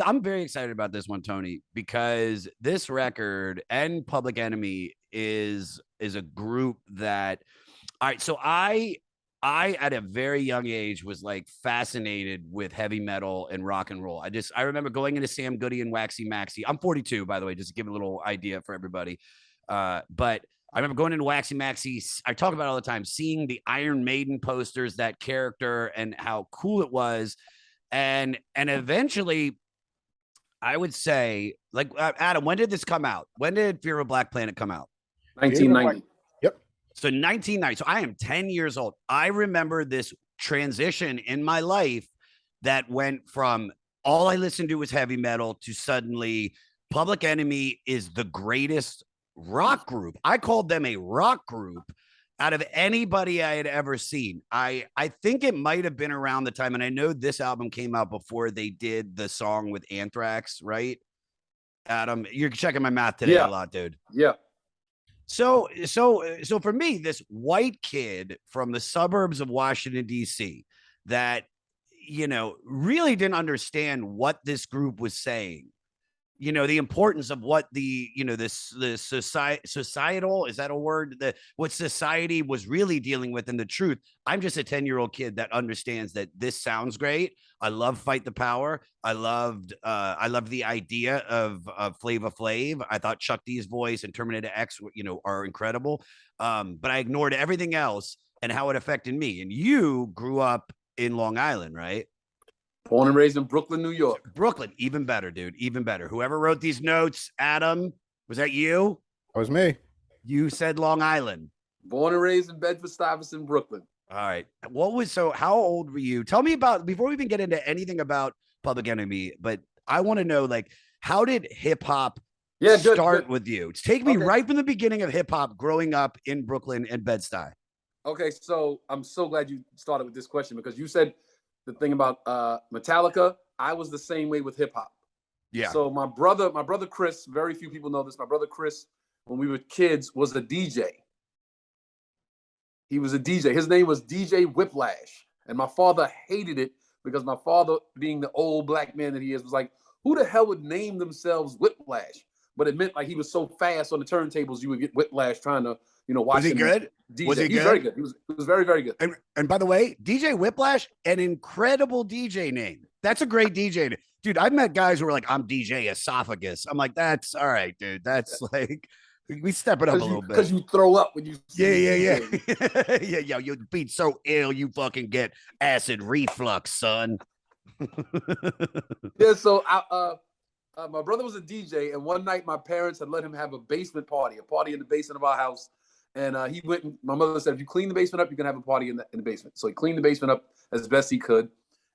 I'm very excited about this one, Tony, because this record and Public Enemy is a group that all right. So I at a very young age was like fascinated with heavy metal and rock and roll. I remember going into Sam Goody and Waxy Maxy. I'm 42, by the way, just to give a little idea for everybody. But I remember going into Waxy Maxy. I talk about it all the time, seeing the Iron Maiden posters, that character, and how cool it was. And eventually, I would say, like Adam, when did this come out? When did Fear of a Black Planet come out? 1990. Yep. So 1990. So I am 10 years old. I remember this transition in my life that went from all I listened to was heavy metal to suddenly Public Enemy is the greatest rock group. I called them a rock group out of anybody I had ever seen. I think it might have been around the time, and I know this album came out before they did the song with Anthrax, right? Adam, you're checking my math today a lot, dude. Yeah. So for me, this white kid from the suburbs of Washington, D.C., that, really didn't understand what this group was saying, the importance of what the societal, is that a word, what society was really dealing with, and the truth. I'm just a 10-year-old kid that understands that this sounds great. I love Fight the Power. I loved the idea of Flavor Flav. I thought Chuck D's voice and Terminator X are incredible, but I ignored everything else and how it affected me. And you grew up in Long Island, right? Born and raised in Brooklyn, New York. Brooklyn, even better, dude. Even better. Whoever wrote these notes, Adam, was that you? That was me. You said Long Island. Born and raised in Bedford-Stuyvesant, Brooklyn. All right. How old were you? Tell me about, before we even get into anything about Public Enemy, but I want to know, like, how did hip hop start with you? Take me right from the beginning of hip hop growing up in Brooklyn and Bed-Stuy. Okay, so I'm so glad you started with this question, because you said the thing about Metallica. I was the same way with hip hop. Yeah. So my brother Chris, very few people know this. My brother Chris, when we were kids, was a DJ. He was a DJ. His name was DJ Whiplash. And my father hated it because my father, being the old black man that he is, was like, who the hell would name themselves Whiplash? But it meant like he was so fast on the turntables, you would get whiplash trying to, watch Was he good? DJ. Was he good? Very good. He was very, very good. And by the way, DJ Whiplash, an incredible DJ name. That's a great DJ name. Dude, I've met guys who are like, I'm DJ Esophagus. I'm like, that's all right, dude. That's like, we step it up a little bit. Because you throw up when you Yeah. Yeah, your beat's so ill, you fucking get acid reflux, son. Yeah, so my brother was a DJ, and one night my parents had let him have a basement party, a party in the basement of our house. And he went, and my mother said, if you clean the basement up, you can have a party in the basement. So he cleaned the basement up as best he could.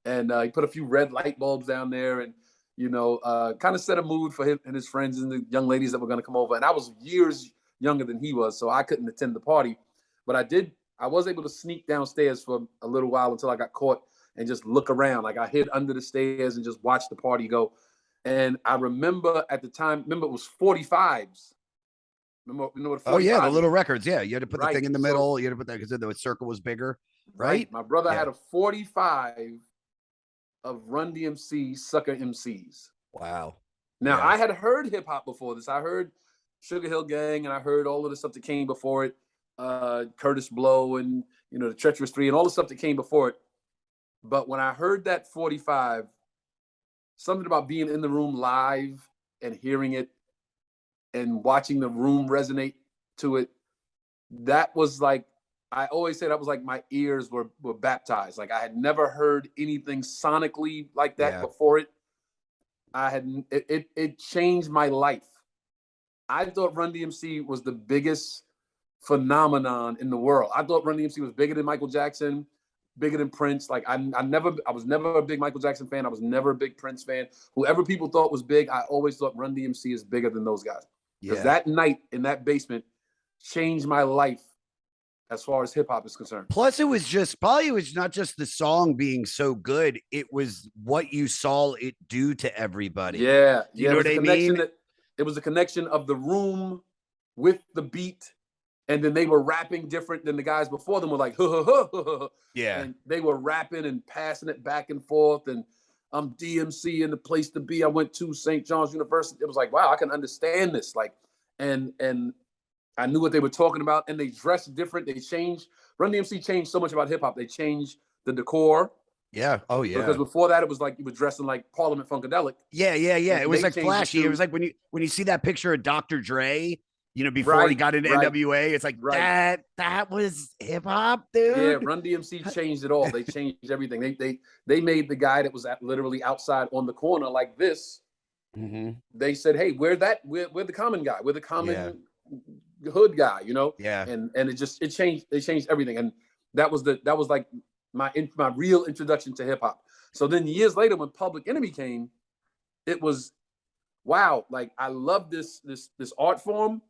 And he put a few red light bulbs down there and, kind of set a mood for him and his friends and the young ladies that were going to come over. And I was years younger than he was, so I couldn't attend the party. But I was able to sneak downstairs for a little while until I got caught and just look around. Like I hid under the stairs and just watched the party go. And I remember at the time, it was 45s. Remember what 45s? Oh, yeah, the little records. Yeah, you had to put the thing in the middle. You had to put that because the circle was bigger, right? My brother had a 45 of Run-DMC Sucker MCs. Wow. Now, I had heard hip-hop before this. I heard Sugar Hill Gang, and I heard all of the stuff that came before it. Curtis Blow and, the Treacherous Three and all the stuff that came before it. But when I heard that 45, something about being in the room live and hearing it and watching the room resonate to it, that was like, I always say that was like my ears were baptized. Like I had never heard anything sonically like that before it. It changed my life. I thought Run-DMC was the biggest phenomenon in the world. I thought Run-DMC was bigger than Michael Jackson, bigger than Prince. Like I was never a big Michael Jackson fan. I was never a big Prince fan. Whoever people thought was big, I always thought Run-DMC is bigger than those guys. Because that night in that basement changed my life as far as hip hop is concerned. Plus, it was not just the song being so good. It was what you saw it do to everybody. Yeah. You know what I mean? It was a connection of the room with the beat. And then they were rapping different than the guys before them were like, huh. Yeah. And they were rapping and passing it back and forth. And I'm DMC and the place to be. I went to St. John's University. It was like, wow, I can understand this. Like, and I knew what they were talking about, and they dressed different. They changed. Run DMC changed so much about hip hop. They changed the decor. Yeah. Oh yeah. Because before that, it was like you were dressing like Parliament Funkadelic. Yeah. It was like flashy. It was like when you see that picture of Dr. Dre, before he got into NWA, it's like that was hip hop, dude. Yeah, Run DMC changed it all. They changed everything. They made the guy that was literally outside on the corner like this. Mm-hmm. They said, "Hey, we're the common guy. We're the common hood guy." Yeah. And it changed. They changed everything, and that was like my real introduction to hip hop. So then years later, when Public Enemy came, it was wow. Like I love this art form.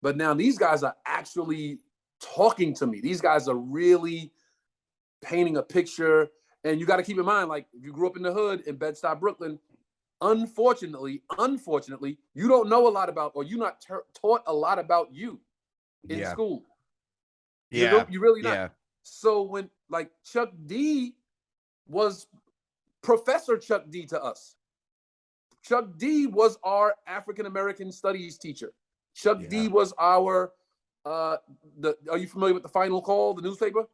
But now these guys are actually talking to me. These guys are really painting a picture. And you got to keep in mind, like, if you grew up in the hood in Bed-Stuy, Brooklyn, unfortunately, you don't know a lot about, or you're not taught a lot about you in school. Yeah. You really not. Yeah. So when, like, Chuck D was Professor Chuck D to us. Chuck D was our African-American studies teacher. Chuck D was our are you familiar with the Final Call, the newspaper?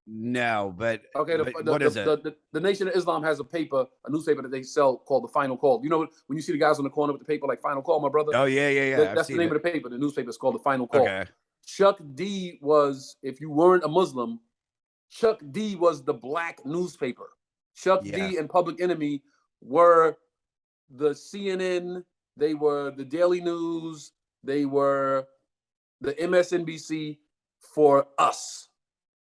No, but okay. What is it? The Nation of Islam has a newspaper that they sell called the Final Call. You know when you see the guys on the corner with the paper like Final Call, my brother? Oh yeah. That's the name of the paper. The newspaper is called the Final Call. Okay. Chuck D was, if you weren't a Muslim, Chuck D was the black newspaper. Chuck D and Public Enemy were the CNN. They were the Daily News. They were the MSNBC for us.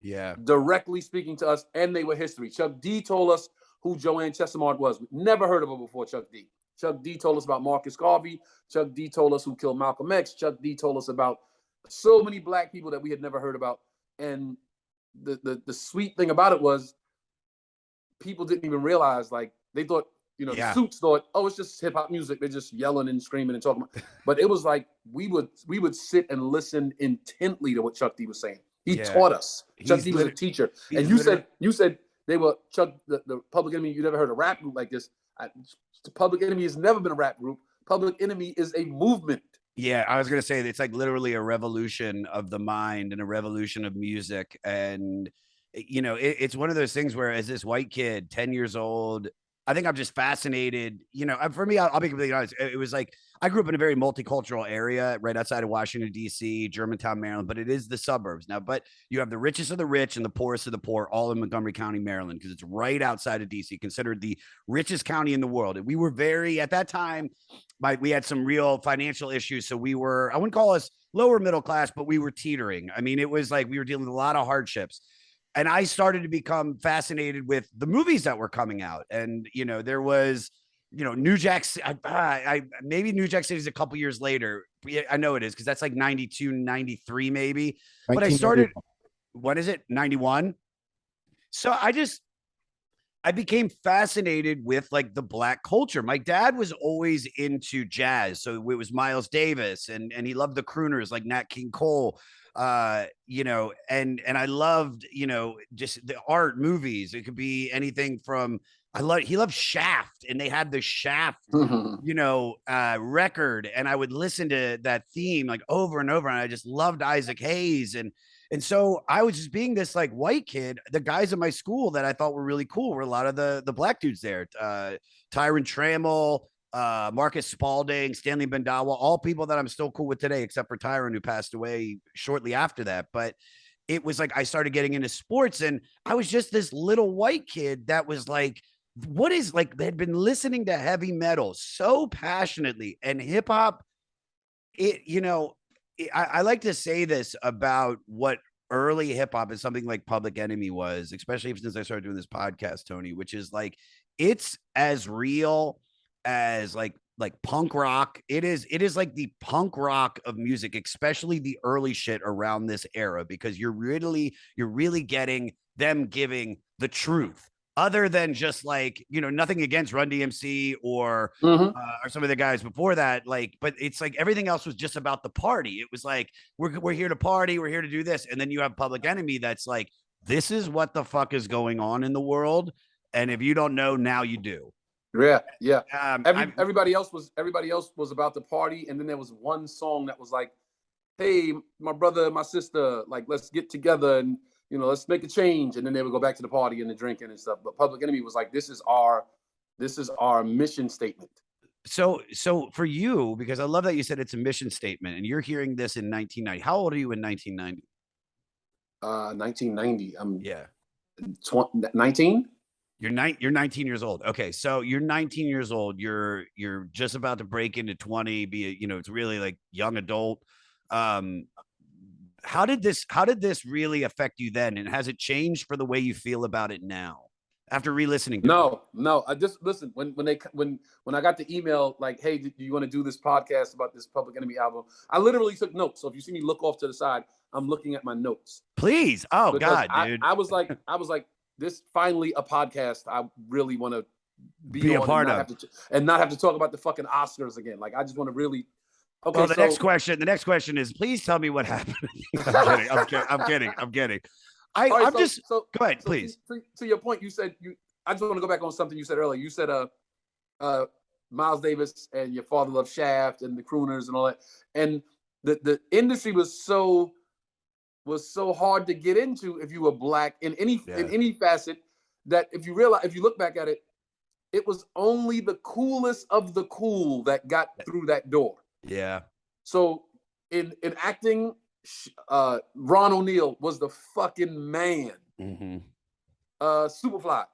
Yeah. Directly speaking to us, and they were history. Chuck D told us who Joanne Chesimard was. We never heard of her before, Chuck D. Chuck D told us about Marcus Garvey. Chuck D told us who killed Malcolm X. Chuck D told us about so many black people that we had never heard about. And the sweet thing about it was people didn't even realize, like, they thought, the suits thought, oh, it's just hip hop music. They're just yelling and screaming and talking about. But it was like we would sit and listen intently to what Chuck D was saying. He taught us. Chuck D was a teacher. And you said they were Chuck, the Public Enemy. You never heard a rap group like this. The Public Enemy has never been a rap group. Public Enemy is a movement. Yeah, I was gonna say it's like literally a revolution of the mind and a revolution of music. And it's one of those things where, as this white kid, 10 years old, I think I'm just fascinated. For me, I'll be completely honest. It was like I grew up in a very multicultural area right outside of Washington, D.C., Germantown, Maryland, but it is the suburbs now. But you have the richest of the rich and the poorest of the poor all in Montgomery County, Maryland, because it's right outside of D.C., considered the richest county in the world. And we were at that time, we had some real financial issues. So we were, I wouldn't call us lower middle class, but we were teetering. I mean, it was like we were dealing with a lot of hardships. And I started to become fascinated with the movies that were coming out. And, there was, New Jack, maybe New Jack City is a couple years later. I know it is, because that's like 92, 93, maybe. But I started, what is it? 91. So I became fascinated with like the black culture. My dad was always into jazz. So it was Miles Davis and he loved the crooners like Nat King Cole. And I loved, just the art, movies. It could be anything from, he loved Shaft, and they had the Shaft, record. And I would listen to that theme like over and over. And I just loved Isaac Hayes. And so I was just being this like white kid. The guys in my school that I thought were really cool were a lot of the black dudes there. Tyron Trammell, Marcus Spalding, Stanley Bendawa, all people that I'm still cool with today, except for Tyron, who passed away shortly after that. But it was like I started getting into sports, and I was just this little white kid that was like, what is like, they had been listening to heavy metal so passionately, and hip hop. I like to say this about what early hip hop is, something like Public Enemy was, especially since I started doing this podcast, Tony, which is like, it's as real as like punk rock. It is like the punk rock of music, especially the early shit around this era, because you're really getting them giving the truth, other than just like, nothing against Run-DMC or some of the guys before that, like, but it's like everything else was just about the party. It was like, we're here to party, we're here to do this. And then you have Public Enemy that's like, this is what the fuck is going on in the world, and if you don't know, now you do. Yeah, yeah. I'm Everybody else was about to party, and then there was one song that was like, "Hey, my brother, my sister, like let's get together and let's make a change." And then they would go back to the party and the drinking and stuff. But Public Enemy was like, "This is our mission statement." so for you, because I love that you said it's a mission statement, and you're hearing this in 1990. How old are you in 1990? 1990. I'm Yeah. 19. You're 19 years old. Okay, so you're 19 years old. You're just about to break into 20. It's really like young adult. Um, how did this really affect you then, and has it changed for the way you feel about it now after re-listening to it? No. I just listen when I got the email like, "Hey, do you want to do this podcast about this Public Enemy album?" I literally took notes. So if you see me look off to the side, I'm looking at my notes Please. Oh because God, dude. I was like, this finally a podcast I really want to be Be a on part of. and not have to talk about the fucking Oscars again. Like I just want to really. Okay, Well, the so next question is, please tell me what happened. I'm kidding. all right, I'm just go ahead, so please. to your point, you said I just want to go back on something you said earlier. You said Miles Davis and your father loved Shaft and the crooners and all that, and the industry was so hard to get into if you were black in any facet, that if you look back at it, it was only the coolest of the cool that got through that door. Yeah. So in acting, Ron O'Neal was the fucking man. Mm-hmm. Superfly.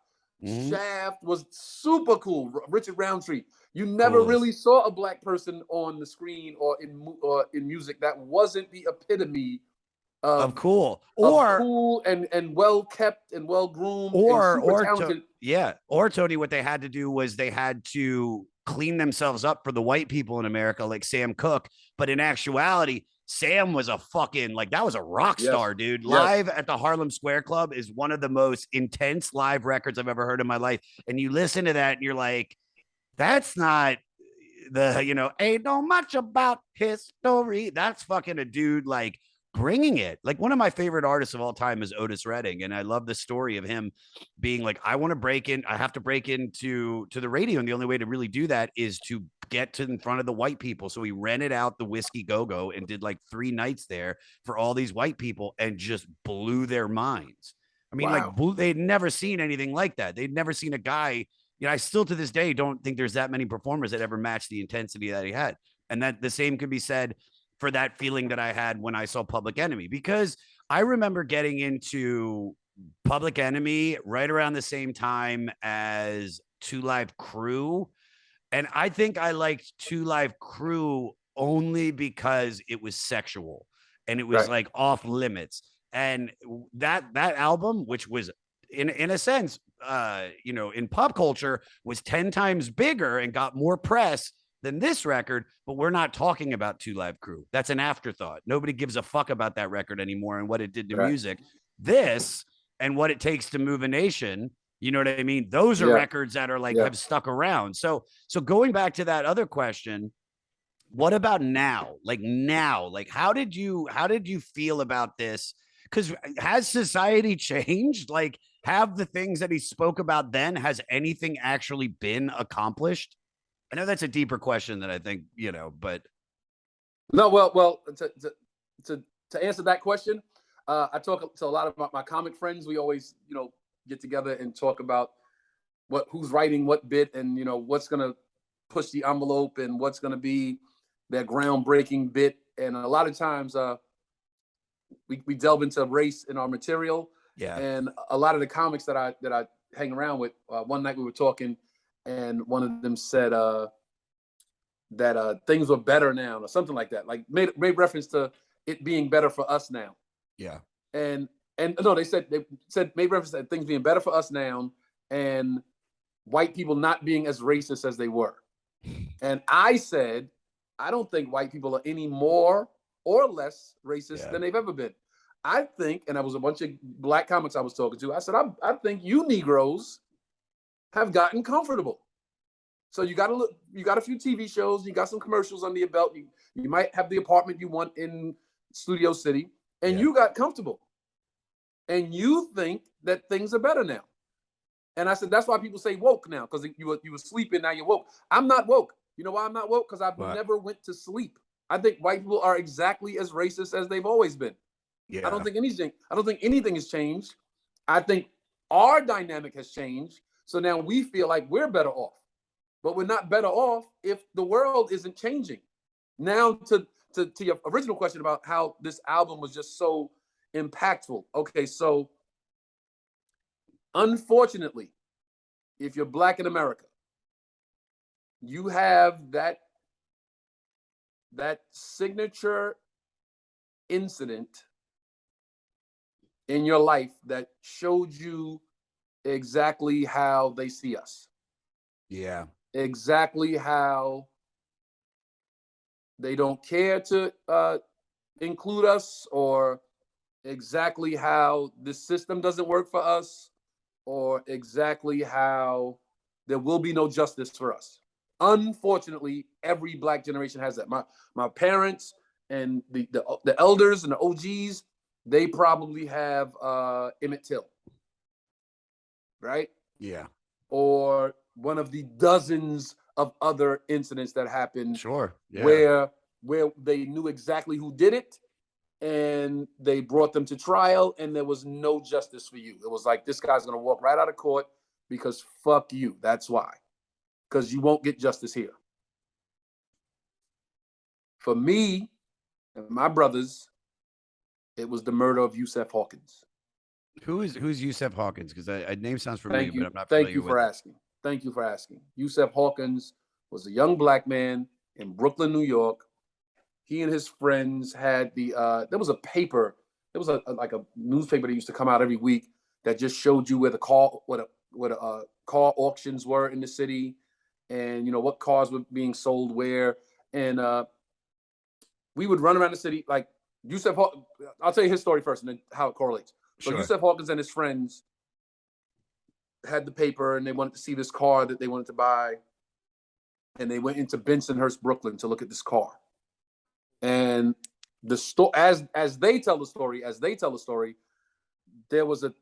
Mm-hmm. Shaft was super cool. Richard Roundtree. You never Coolest. really saw a black person on the screen or in music that wasn't the epitome Of cool. of cool and well kept and well groomed and super talented. Or Tony, what they had to do was they had to clean themselves up for the white people in America, like Sam Cooke. But in actuality, Sam was a fucking that was a rock star, dude. Yes. Live at the Harlem Square Club is one of the most intense live records I've ever heard in my life. And you listen to that and you're like, that's not ain't no much about history. That's fucking a dude like bringing it. Like one of my favorite artists of all time is Otis Redding, and I love the story of him being like, I want to break in. I have to break into the radio, and the only way to really do that is to get to in front of the white people. So he rented out the Whiskey Go-Go and did like 3 nights there for all these white people and just blew their minds. I mean, Wow. they'd never seen anything like that. They'd never seen a guy. I still to this day don't think there's that many performers that ever matched the intensity that he had. And that the same could be said for that feeling that I had when I saw Public Enemy, because I remember getting into Public Enemy right around the same time as 2 Live Crew. And I think I liked 2 Live Crew only because it was sexual and it was like off limits. And that album, which was in a sense, in pop culture, was 10 times bigger and got more press than this record, but we're not talking about 2 Live Crew. That's an afterthought. Nobody gives a fuck about that record anymore and what it did to music. This and what it takes to move a nation, you know what I mean? Those are records that are have stuck around. So going back to that other question, what about now? Like how did you feel about this? Because has society changed? Like, have the things that he spoke about then, has anything actually been accomplished? I know that's a deeper question than I think, but no, well, to answer that question, I talk to a lot of my comic friends. We always, get together and talk about who's writing what bit and, what's going to push the envelope and what's going to be their groundbreaking bit. And a lot of times we delve into race in our material. Yeah. And a lot of the comics that I hang around with, one night we were talking and one of them said that things were better now or something like that. Like made reference to it being better for us now. Yeah. And no, they said made reference to things being better for us now and white people not being as racist as they were. And I said, I don't think white people are any more or less racist than they've ever been. I think, and I was a bunch of black comics I was talking to, I said, I think you Negroes have gotten comfortable. So you got a few TV shows, you got some commercials under your belt, you might have the apartment you want in Studio City, and you got comfortable. And you think that things are better now. And I said, that's why people say woke now, because you were sleeping, now you're woke. I'm not woke. You know why I'm not woke? Because I've never went to sleep. I think white people are exactly as racist as they've always been. Yeah. I don't think anything has changed. I think our dynamic has changed. So now we feel like we're better off. But we're not better off if the world isn't changing. Now to your original question about how this album was just so impactful. Okay, so unfortunately, if you're Black in America, you have that signature incident in your life that showed you exactly how they see us. Yeah. Exactly how they don't care to include us, or exactly how this system doesn't work for us, or exactly how there will be no justice for us. Unfortunately, every Black generation has that. My parents and the elders and the OGs, they probably have Emmett Till, right? Yeah. Or one of the dozens of other incidents that happened. Sure. Yeah. Where they knew exactly who did it, and they brought them to trial, and there was no justice for you. It was like, this guy's going to walk right out of court because fuck you. That's why. Because you won't get justice here. For me and my brothers, it was the murder of Yusuf Hawkins. Who's Yusuf Hawkins? Because a name sounds familiar, but I'm not Thank familiar you with for it. asking. Thank you for asking. Yusuf Hawkins was a young Black man in Brooklyn, New York. He and his friends had there was a paper. There was like a newspaper that used to come out every week that just showed you where the car auctions were in the city, and what cars were being sold where. And we would run around the city like Yusuf. I'll tell you his story first, and then how it correlates. So Sure. Yusuf Hawkins and his friends had the paper, and they wanted to see this car that they wanted to buy, and they went into Bensonhurst, Brooklyn, to look at this car. And the story, as they tell the story, there was a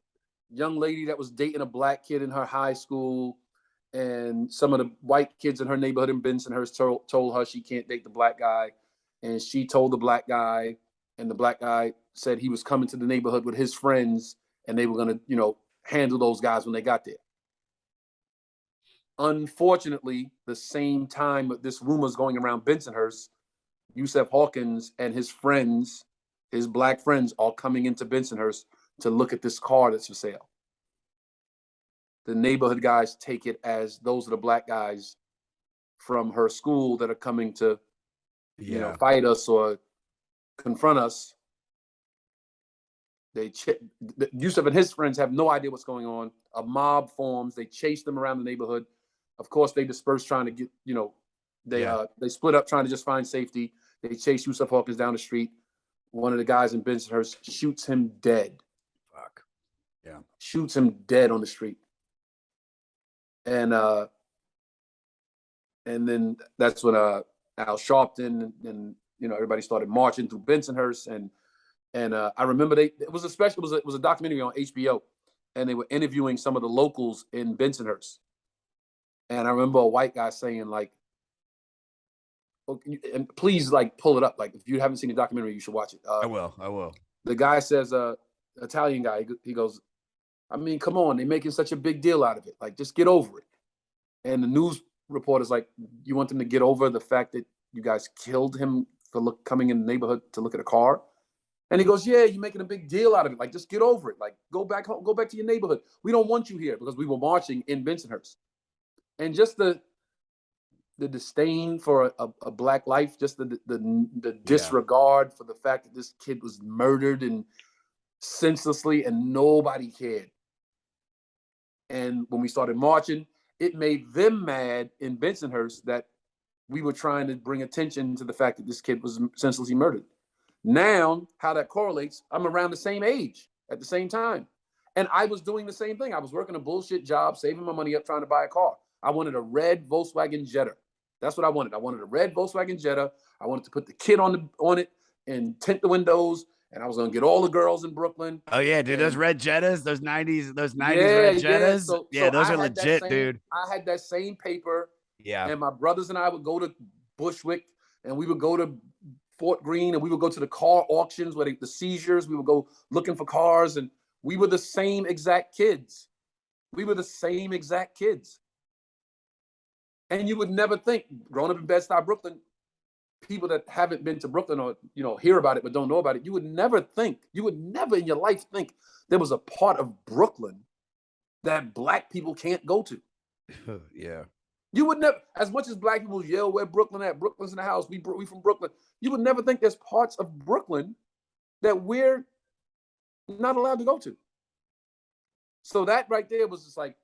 young lady that was dating a Black kid in her high school, and some of the white kids in her neighborhood in Bensonhurst told her she can't date the Black guy, and she told the Black guy, and the Black guy said he was coming to the neighborhood with his friends, and they were gonna, handle those guys when they got there. Unfortunately, the same time this rumor's going around Bensonhurst, Yusuf Hawkins and his friends, his Black friends, are coming into Bensonhurst to look at this car that's for sale. The neighborhood guys take it as those are the Black guys from her school that are coming to, fight us or confront us. Yusuf and his friends have no idea what's going on. A mob forms. They chase them around the neighborhood. Of course, they disperse trying to get, they split up trying to just find safety. They chase Yusuf Hawkins down the street. One of the guys in Bensonhurst shoots him dead. Fuck. Yeah. Shoots him dead on the street. And then that's when Al Sharpton and everybody started marching through Bensonhurst, and I remember it was a documentary on HBO, and they were interviewing some of the locals in Bensonhurst. And I remember a white guy saying, like, and please, like, pull it up. Like, if you haven't seen the documentary, you should watch it. I will. The guy says, Italian guy, he goes, I mean, come on, they're making such a big deal out of it. Like, just get over it. And the news reporter's like, you want them to get over the fact that you guys killed him for coming in the neighborhood to look at a car? And he goes, yeah, you're making a big deal out of it. Like, just get over it. Like, go back home, go back to your neighborhood. We don't want you here, because we were marching in Bensonhurst. And just the disdain for a Black life, just the disregard for the fact that this kid was murdered and senselessly, and nobody cared. And when we started marching, it made them mad in Bensonhurst that we were trying to bring attention to the fact that this kid was senselessly murdered. Now, how that correlates, I'm around the same age at the same time. And I was doing the same thing. I was working a bullshit job, saving my money up, trying to buy a car. I wanted a red Volkswagen Jetta. That's what I wanted. I wanted a red Volkswagen Jetta. I wanted to put the kit on it and tint the windows and I was gonna get all the girls in Brooklyn. Oh yeah, dude, those And red Jettas, those 90s yeah, red yeah. Jettas. So Yeah, so those are legit, dude. I had that same paper, Yeah. and my brothers and I would go to Bushwick, and we would go to Fort Greene, and we would go to the car auctions where the seizures. We would go looking for cars, and we were the same exact kids. We were the same exact kids. And you would never think, growing up in Bed-Stuy, Brooklyn, people that haven't been to Brooklyn or hear about it but don't know about it, you would never in your life think there was a part of Brooklyn that black people can't go to. Yeah. You would never, as much as black people yell, where Brooklyn at? Brooklyn's in the house. We from Brooklyn. You would never think there's parts of Brooklyn that we're not allowed to go to. So that right there was just like,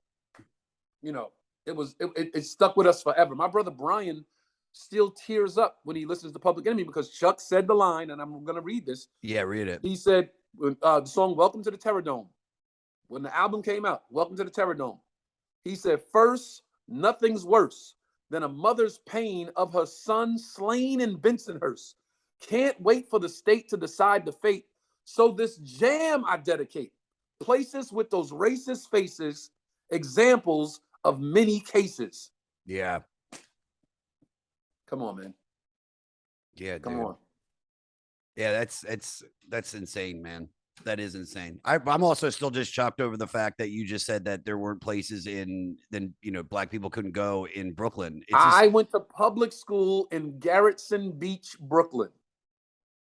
it stuck with us forever. My brother Brian still tears up when he listens to Public Enemy because Chuck said the line, and I'm going to read this. Yeah, read it. He said, the song Welcome to the Terror Dome, when the album came out, Welcome to the Terror Dome, he said, first, nothing's worse than a mother's pain of her son slain in Bensonhurst. Can't wait for the state to decide the fate. So this jam I dedicate, places with those racist faces, examples of many cases. Yeah. Come on, man. Yeah, dude. Come on. Yeah, that's insane, man. That is insane. I'm also still just shocked over the fact that you just said that there weren't places black people couldn't go in Brooklyn. I went to public school in Garrettson Beach, Brooklyn.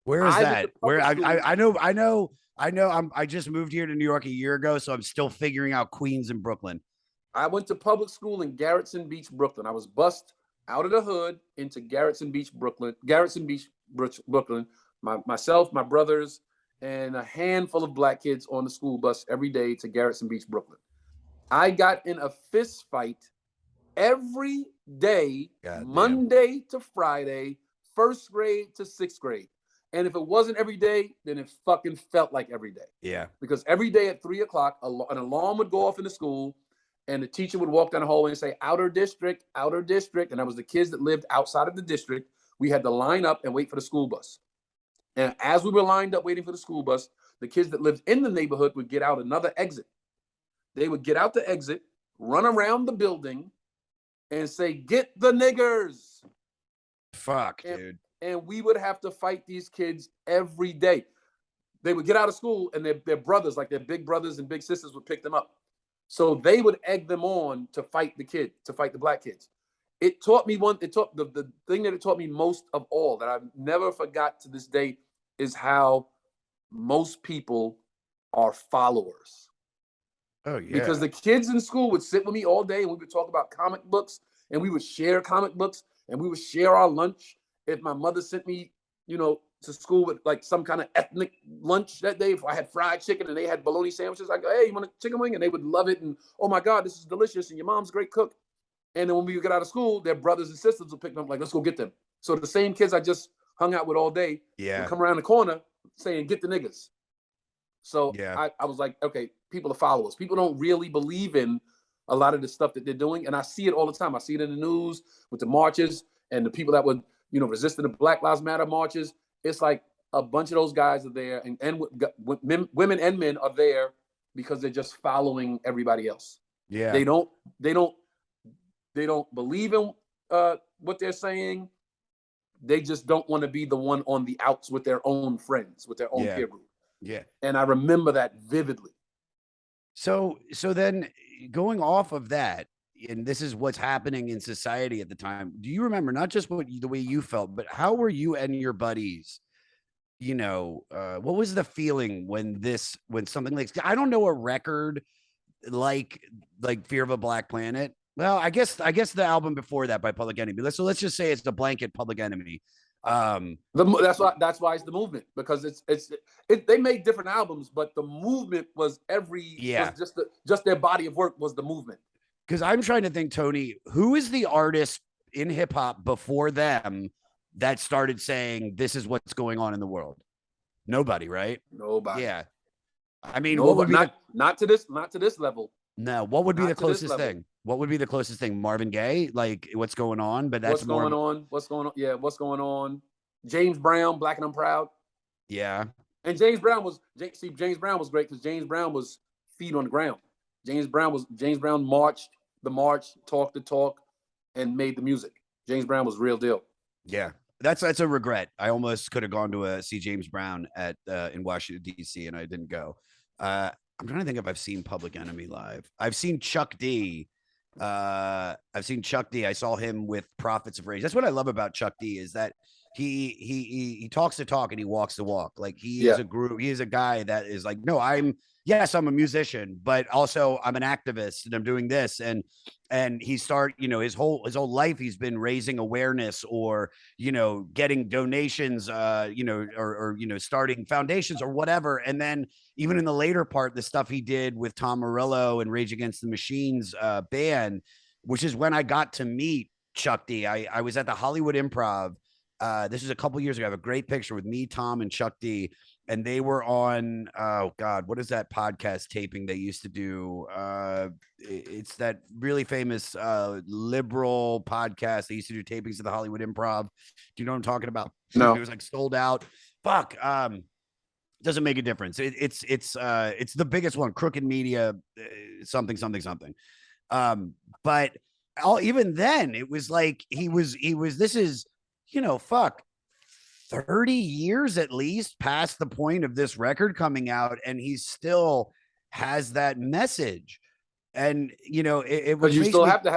Where is that? Where I know. I just moved here to New York a year ago, so I'm still figuring out Queens and Brooklyn. I went to public school in Garrettson Beach, Brooklyn. I was bused out of the hood into Garrettson Beach, Brooklyn. Myself, my brothers, and a handful of black kids on the school bus every day to Garrettson Beach, Brooklyn. I got in a fist fight every day, Monday to Friday, first grade to sixth grade. And if it wasn't every day, then it fucking felt like every day. Yeah. Because every day at 3:00, an alarm would go off in the school, and the teacher would walk down the hallway and say, outer district, outer district. And that was the kids that lived outside of the district. We had to line up and wait for the school bus. And as we were lined up waiting for the school bus, the kids that lived in the neighborhood would get out another exit. They would get out the exit, run around the building, and say, get the niggers. Fuck, dude. And we would have to fight these kids every day. They would get out of school, and their brothers, like their big brothers and big sisters, would pick them up. So they would egg them on to fight the black kids. It taught me the thing that it taught me most of all that I've never forgot to this day is how most people are followers. Oh, yeah. Because the kids in school would sit with me all day, and we would talk about comic books, and we would share comic books, and we would share our lunch. If my mother sent me, to school with like some kind of ethnic lunch that day, if I had fried chicken and they had bologna sandwiches, I go, hey, you want a chicken wing? And they would love it. And, oh my God, this is delicious. And your mom's a great cook. And then when we would get out of school, their brothers and sisters would pick them up, like, let's go get them. So the same kids I just hung out with all day would come around the corner saying, get the niggas. So I was like, okay, people are followers. People don't really believe in a lot of the stuff that they're doing. And I see it all the time. I see it in the news with the marches and the people that would, resisting the Black Lives Matter marches. It's like a bunch of those guys are there, and women and men are there because they're just following everybody else. Yeah. They don't believe in what they're saying. They just don't want to be the one on the outs with their own friends, with their own peer group. Yeah. And I remember that vividly. So then going off of that, and this is what's happening in society at the time. Do you remember not just the way you felt, but how were you and your buddies? What was the feeling when something like, I don't know, a record like Fear of a Black Planet? Well, I guess the album before that by Public Enemy. Let's just say it's the blanket Public Enemy. That's why it's the movement, because they made different albums, but the movement was was just their body of work was the movement. Because I'm trying to think, Tony, who is the artist in hip hop before them that started saying this is what's going on in the world? Nobody, right? Nobody. Yeah. I mean, nobody. What would be not to this level? No. What would be the closest thing? What would be the closest thing? Marvin Gaye, like what's going on? But that's what's going on. Yeah, what's going on? James Brown, Black and I'm Proud. Yeah. And James Brown was great because James Brown was feet on the ground. James Brown marched the march, talked the talk, and made the music. James Brown was real deal. Yeah. That's a regret. I almost could have gone to see James Brown at in Washington D.C. and I didn't go. I'm trying to think if I've seen Public Enemy live. I've seen Chuck D. I saw him with Prophets of Rage. That's what I love about Chuck D is that he talks the talk and he walks the walk. Like he is a group. He is a guy that is like, no, I'm a musician, but also I'm an activist and I'm doing this. And he his whole life, he's been raising awareness or, getting donations, or starting foundations or whatever. And then even in the later part, the stuff he did with Tom Morello and Rage Against the Machine's band, which is when I got to meet Chuck D. I was at the Hollywood Improv. This was a couple years ago. I have a great picture with me, Tom, and Chuck D. And they were on, oh God, what is that podcast taping they used to do? It's that really famous liberal podcast. They used to do tapings at the Hollywood Improv. Do you know what I'm talking about? No. It was like sold out. Fuck. Doesn't make a difference. It's the biggest one, Crooked Media, something. But even then it was like this is, fuck, 30 years at least past the point of this record coming out, and he still has that message. And it was you still have to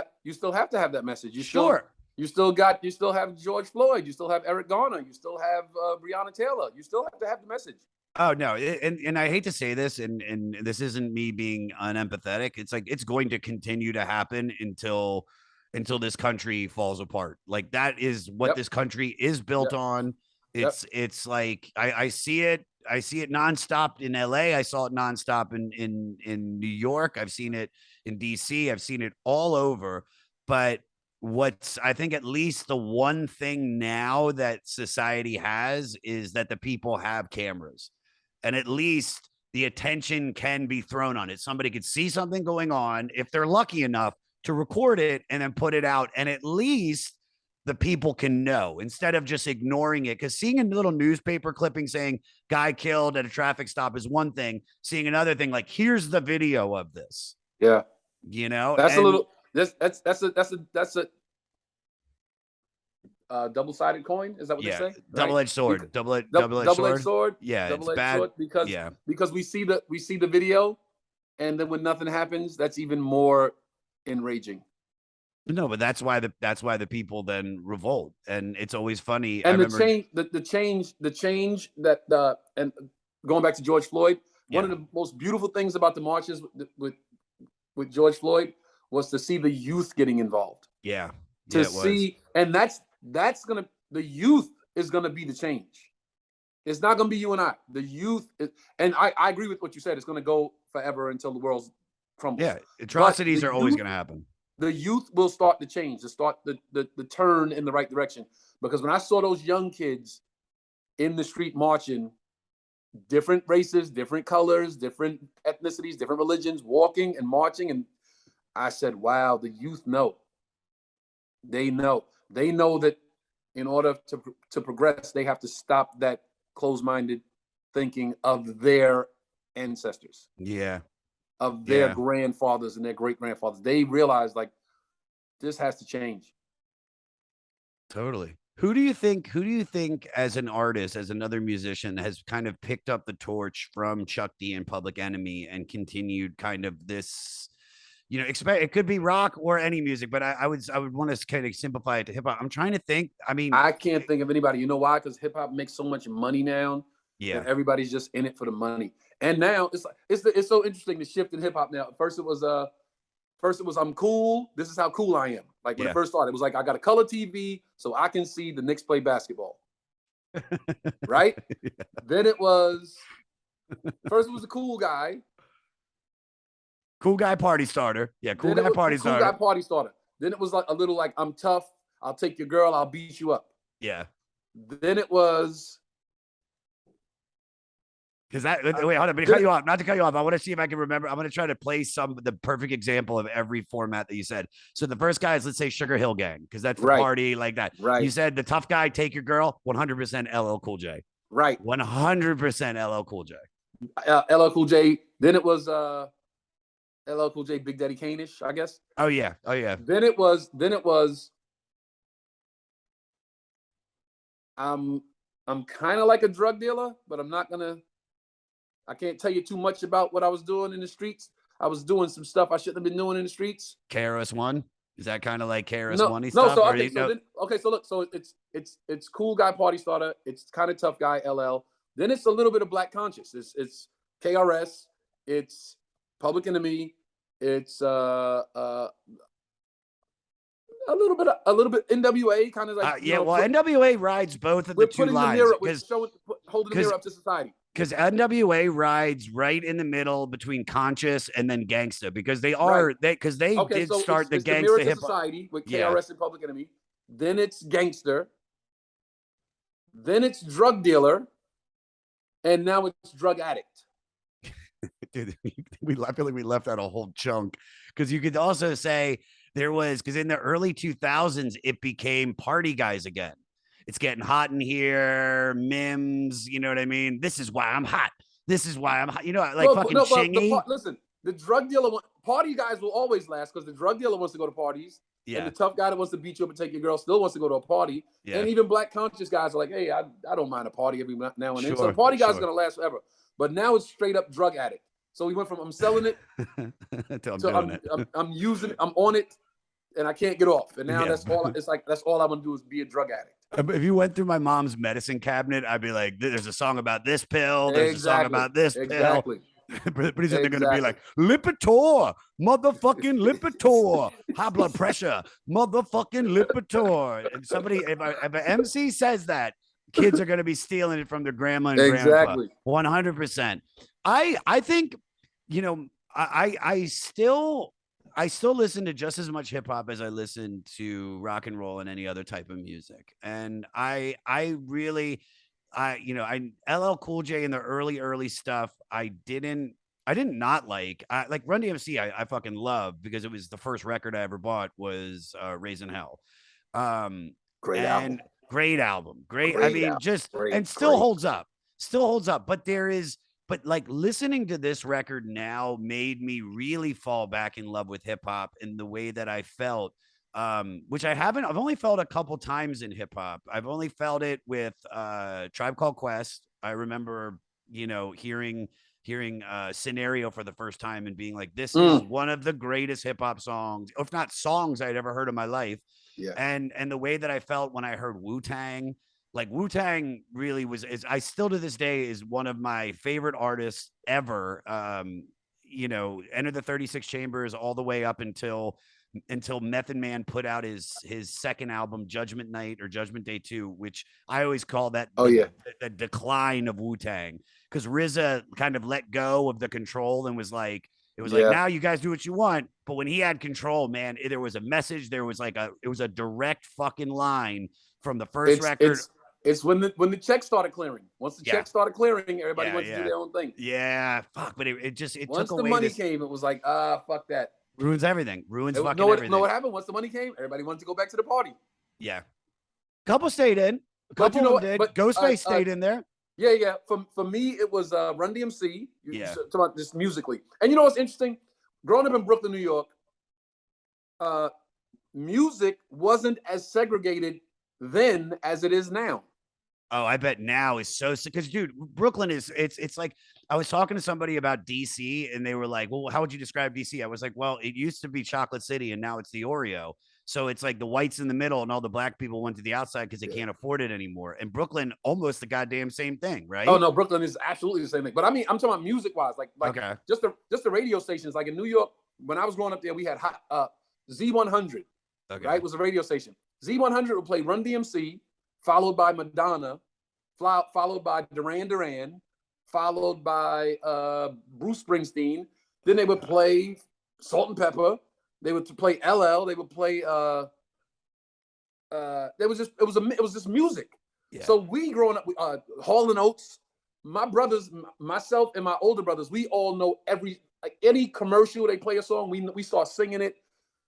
have that message. You still have George Floyd, you still have Eric Garner, you still have Breonna Taylor. You still have to have the message. Oh no, and I hate to say this, and this isn't me being unempathetic. It's like it's going to continue to happen until this country falls apart. Like that is what this country is built on. It's like I see it nonstop in LA. I saw it nonstop in New York. I've seen it in DC. I've seen it all over. But what's, I think, at least the one thing now that society has is that the people have cameras, and at least the attention can be thrown on it. Somebody could see something going on if they're lucky enough to record it and then put it out, and at least the people can know instead of just ignoring it. Because seeing a little newspaper clipping saying guy killed at a traffic stop is one thing. Seeing another thing, like here's the video of this. Yeah, that's a double-sided coin. Is that what they say? Double-edged sword. Double-edged sword. Yeah, it's bad because we see the video, and then when nothing happens, that's even more enraging. No, but that's why the people then revolt, and it's always funny. And the change that and going back to George Floyd, one of the most beautiful things about the marches with George Floyd was to see the youth getting involved. Yeah, and the youth is gonna be the change. It's not gonna be you and I. The youth and I agree with what you said. It's gonna go forever until the world crumbles. Yeah, atrocities are always gonna happen. The youth will start to change, to start the turn in the right direction. Because when I saw those young kids in the street marching, different races, different colors, different ethnicities, different religions, walking and marching, and I said, wow, the youth know. They know that in order to progress, they have to stop that closed-minded thinking of their ancestors. Yeah. Of their grandfathers and their great-grandfathers. They realize, like, this has to change. Totally. Who do you think as an artist, as another musician, has kind of picked up the torch from Chuck D and Public Enemy and continued kind of this, it could be rock or any music, but I would want to kind of simplify it to hip hop. I'm trying to think. I mean, I can't think of anybody. You know why? Because hip hop makes so much money now. Yeah, and everybody's just in it for the money. And now it's so interesting, the shift in hip hop now. First it was I'm cool. This is how cool I am. Like when it first started, it was like I got a color TV so I can see the Knicks play basketball. Right? Yeah. Then it was a cool guy. Cool guy party starter. Yeah, cool guy party starter. Then it was like a little like I'm tough. I'll take your girl. I'll beat you up. Yeah. Then it was. Because wait, hold on, but not to cut you off. I want to see if I can remember. I'm going to try to play the perfect example of every format that you said. So the first guy is, let's say, Sugar Hill Gang, because that's the party like that. Right. You said the tough guy, take your girl, 100% LL Cool J. Right. 100% LL Cool J. LL Cool J. Then it was LL Cool J, Big Daddy Kane-ish, I guess. Oh yeah. Then it was I'm kind of like a drug dealer, but I can't tell you too much about what I was doing in the streets. I was doing some stuff I shouldn't have been doing in the streets. KRS-One? Is that kind of like KRS-One no, stuff? so look, so it's Cool Guy Party Starter, it's Kind of Tough Guy LL. Then it's a little bit of Black Conscious. It's KRS, it's Public Enemy, it's a little bit NWA, kind of like NWA rides both of the two lines holding the mirror up to society. Because NWA rides right in the middle between conscious and then gangsta, because they are they did start the gangsta hip society with KRS and Public Enemy. Then it's gangster. Then it's drug dealer, and now it's drug addict. Dude, I feel like we left out a whole chunk, because you could also say there was, because in the early 2000s it became party guys again. It's getting hot in here, Mims, you know what I mean? This is why I'm hot. This is why I'm hot. You know, like fucking Chingy. Listen, the drug dealer, party guys will always last, because the drug dealer wants to go to parties. Yeah. And the tough guy that wants to beat you up and take your girl still wants to go to a party. Yeah. And even Black Conscious guys are like, hey, I don't mind a party every now and then. So the party guy's going to last forever. But now it's straight up drug addict. So we went from I'm selling it to I'm using it, I'm on it, and I can't get off. And now that's all. It's like that's all I'm gonna do is be a drug addict. If you went through my mom's medicine cabinet, I'd be like, "There's a song about this pill. There's a song about this pill." Pretty soon they're gonna be like, Lipitor, motherfucking Lipitor, high blood pressure, motherfucking Lipitor. And somebody, if an MC says that, kids are gonna be stealing it from their grandma and grandpa. 100%. I think, you know, I still listen to just as much hip hop as I listen to rock and roll and any other type of music. And I really, LL Cool J in the early stuff, I did not like. Like Run-DMC, I fucking love, because it was the first record I ever bought was Raising Hell. Great album. Still holds up. But like listening to this record now made me really fall back in love with hip hop in the way that I felt, which I've only felt a couple times in hip hop. I've only felt it with Tribe Called Quest. I remember, hearing Scenario for the first time and being like, this is one of the greatest hip hop songs, if not songs I'd ever heard in my life. Yeah. And the way that I felt when I heard Wu-Tang. Like Wu-Tang really I still to this day is one of my favorite artists ever. Enter the 36 Chambers all the way up until Method Man put out his second album, Judgment Night or Judgment Day 2, which I always call that the decline of Wu-Tang, because RZA kind of let go of the control and was like, like, now you guys do what you want. But when he had control, man, there was a message. There was it was a direct fucking line from the first record. It's when the check started clearing. Once the check started clearing, everybody went to do their own thing. Yeah, fuck. But it once took the money came, it was like, fuck that. Ruins everything. Everything. Know what happened? Once the money came, everybody wanted to go back to the party. Yeah. Couple stayed in. Couple of them did. Ghostface stayed in there. Yeah. For me, it was Run-DMC. Talking about this musically. And you know what's interesting? Growing up in Brooklyn, New York, music wasn't as segregated then as it is now. Oh, I bet now is so sick. Because, dude, Brooklyn it's like, I was talking to somebody about DC and they were like, well, how would you describe DC? I was like, well, it used to be Chocolate City and now it's the Oreo. So it's like the whites in the middle and all the black people went to the outside because they can't afford it anymore. And Brooklyn, almost the goddamn same thing, right? Oh, no, Brooklyn is absolutely the same thing. But I mean, I'm talking about music wise, like just the radio stations. Like in New York, when I was growing up there, we had Z100, right? It was a radio station. Z100 would play Run-DMC, followed by Madonna, followed by Duran Duran, followed by Bruce Springsteen. Then they would play Salt and Pepper. They would play LL. They would play. It was just music. Yeah. So we growing up, Hall & Oates. My brothers, myself, and my older brothers, we all know any commercial they play a song, we start singing it.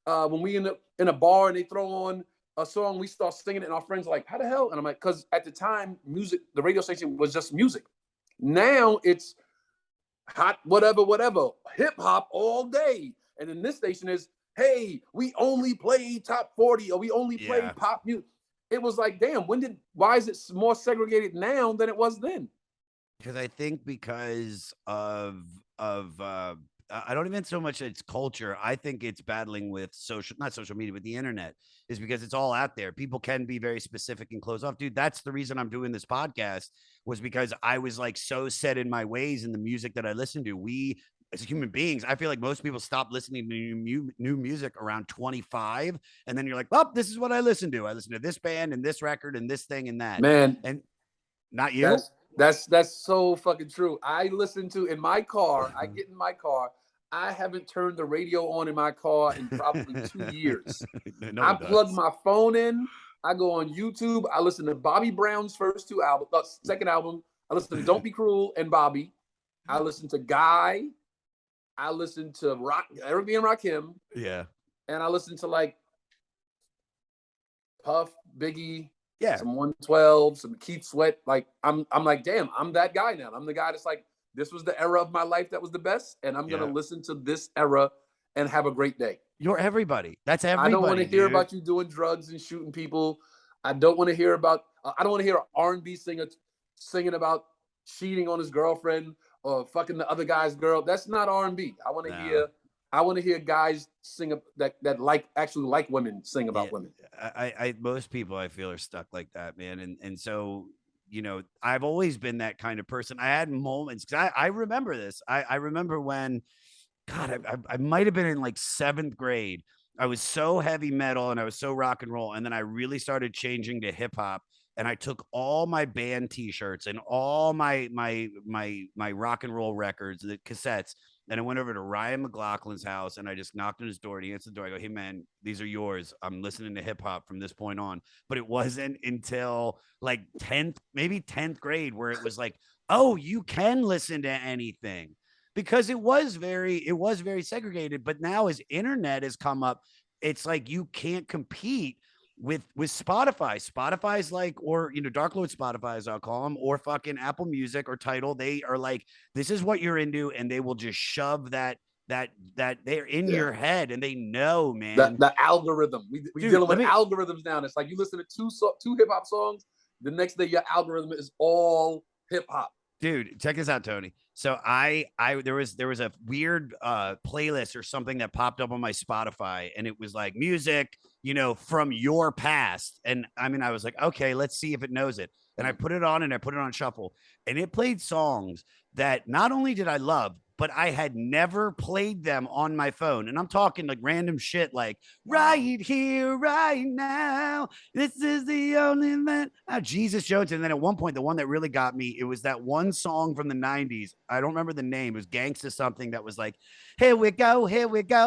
When we in a bar and they throw on a song, we start singing it, and our friends are like, how the hell? And I'm like, because at the time, music, the radio station was just music. Now it's hot, whatever, hip hop all day. And then this station is, hey, we only play top 40 or we only play pop music. It was like, damn, why is it more segregated now than it was then? Because I think because of I don't even so much it's culture. I think it's battling with not social media, but the internet, is because it's all out there. People can be very specific and close off. Dude, that's the reason I'm doing this podcast, was because I was like so set in my ways in the music that I listen to. We, as human beings, I feel like most people stop listening to new music around 25. And then you're like, oh, this is what I listen to. I listen to this band and this record and this thing and that. Man. And not you. That's so fucking true. I listen to in my car. I get in my car. I haven't turned the radio on in my car in probably 2 years. No, I plug my phone in. I go on YouTube. I listen to Bobby Brown's second album. I listen to Don't Be Cruel and Bobby. I listen to Guy. I listen to Eric B. and Rakim. Yeah. And I listen to like Puff, Biggie. Yeah. Some 112, some Keith Sweat. Like I'm like, damn, I'm that guy now. I'm the guy that's like, this was the era of my life that was the best, and I'm gonna listen to this era and have a great day. You're everybody. That's everybody. I don't want to hear about you doing drugs and shooting people. I don't want to hear about. I don't want to hear an R&B singer singing about cheating on his girlfriend or fucking the other guy's girl. That's not R&B. I want to hear. I want to hear guys sing that actually like women sing about women. I most people I feel are stuck like that, man. And so, you know, I've always been that kind of person. I had moments, because I remember this. I remember when, God, I might have been in like 7th grade. I was so heavy metal and I was so rock and roll. And then I really started changing to hip hop. And I took all my band t-shirts and all my rock and roll records, the cassettes. And I went over to Ryan McLaughlin's house and I just knocked on his door. And he answered the door. I go, hey, man, these are yours. I'm listening to hip hop from this point on. But it wasn't until like 10th grade where it was like, oh, you can listen to anything, because it was very segregated. But now as internet has come up, it's like you can't compete with Spotify. Spotify's like, or, you know, Dark Lord Spotify, as I'll call them, or fucking Apple Music or Tidal. They are like, this is what you're into, and they will just shove that they're in your head, and they know, man. The algorithm. We dealing with algorithms now. And it's like you listen to two hip hop songs, the next day your algorithm is all hip hop. Dude, check this out, Tony. So there was a weird playlist or something that popped up on my Spotify, and it was like music, you know, from your past. And I mean, I was like, okay, let's see if it knows it. And I put it on, and I put it on shuffle, and it played songs that not only did I love, but I had never played them on my phone. And I'm talking like random shit like right here, right now. This is the only man. Jesus Jones. And then at one point, the one that really got me, it was that one song from the 90s. I don't remember the name. It was Gangsta something that was like, here we go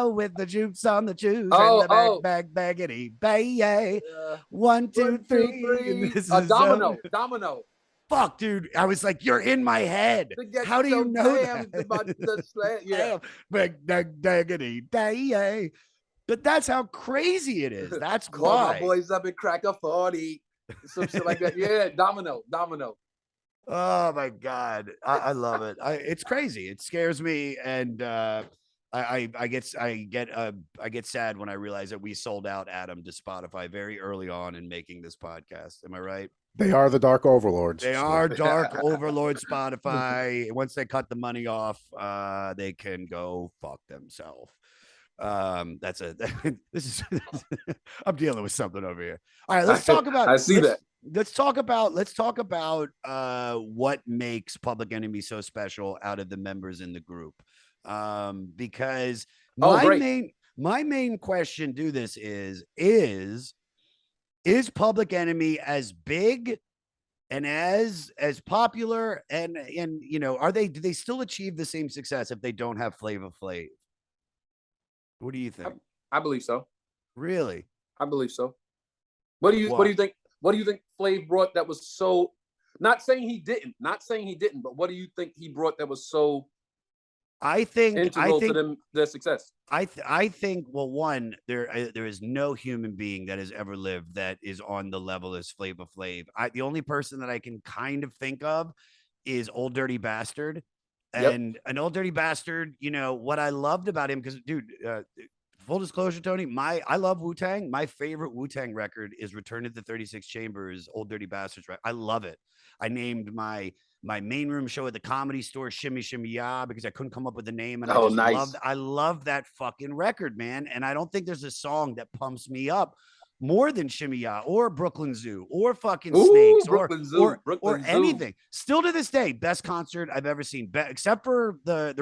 with the juice on the juice and the baggity, bay. 1, 2, 3. Domino. Fuck, dude. I was like, you're in my head. How do you know that? Yeah. But that's how crazy it is. That's Call why. my boys up and crack a 40. Some shit like that. Yeah, Domino. Oh my God. I love it. It's crazy. It scares me. And I get sad when I realize that we sold out Adam to Spotify very early on in making this podcast. Am I right? They are the dark overlords. They are dark overlord Spotify. Once they cut the money off, they can go fuck themselves. This is I'm dealing with something over here. All right, let's talk about let's talk about what makes Public Enemy so special out of the members in the group. Because my main question to this is Public Enemy as big and as popular and you know, do they still achieve the same success if they don't have Flavor Flav? What do you think? I believe so. Really? I believe so. What do you think? What do you think Flav brought that was so? Not saying he didn't, but what do you think he brought that was so I think integral to them their success. I think well, one, there is no human being that has ever lived that is on the level as Flavor Flav. The only person that I can kind of think of is Old Dirty Bastard. Yep. And an Old Dirty Bastard, you know, what I loved about him, because dude, full disclosure, Tony, I love Wu-Tang. My favorite Wu-Tang record is Return to the 36 Chambers, Old Dirty Bastards. Right. I love it. I named my main room show at the Comedy Store Shimmy Shimmy Ya because I couldn't come up with a name, and I love that fucking record, man. And I don't think there's a song that pumps me up more than Shimmy Ya or Brooklyn Zoo or fucking Snakes or anything. Still to this day, best concert I've ever seen, except for the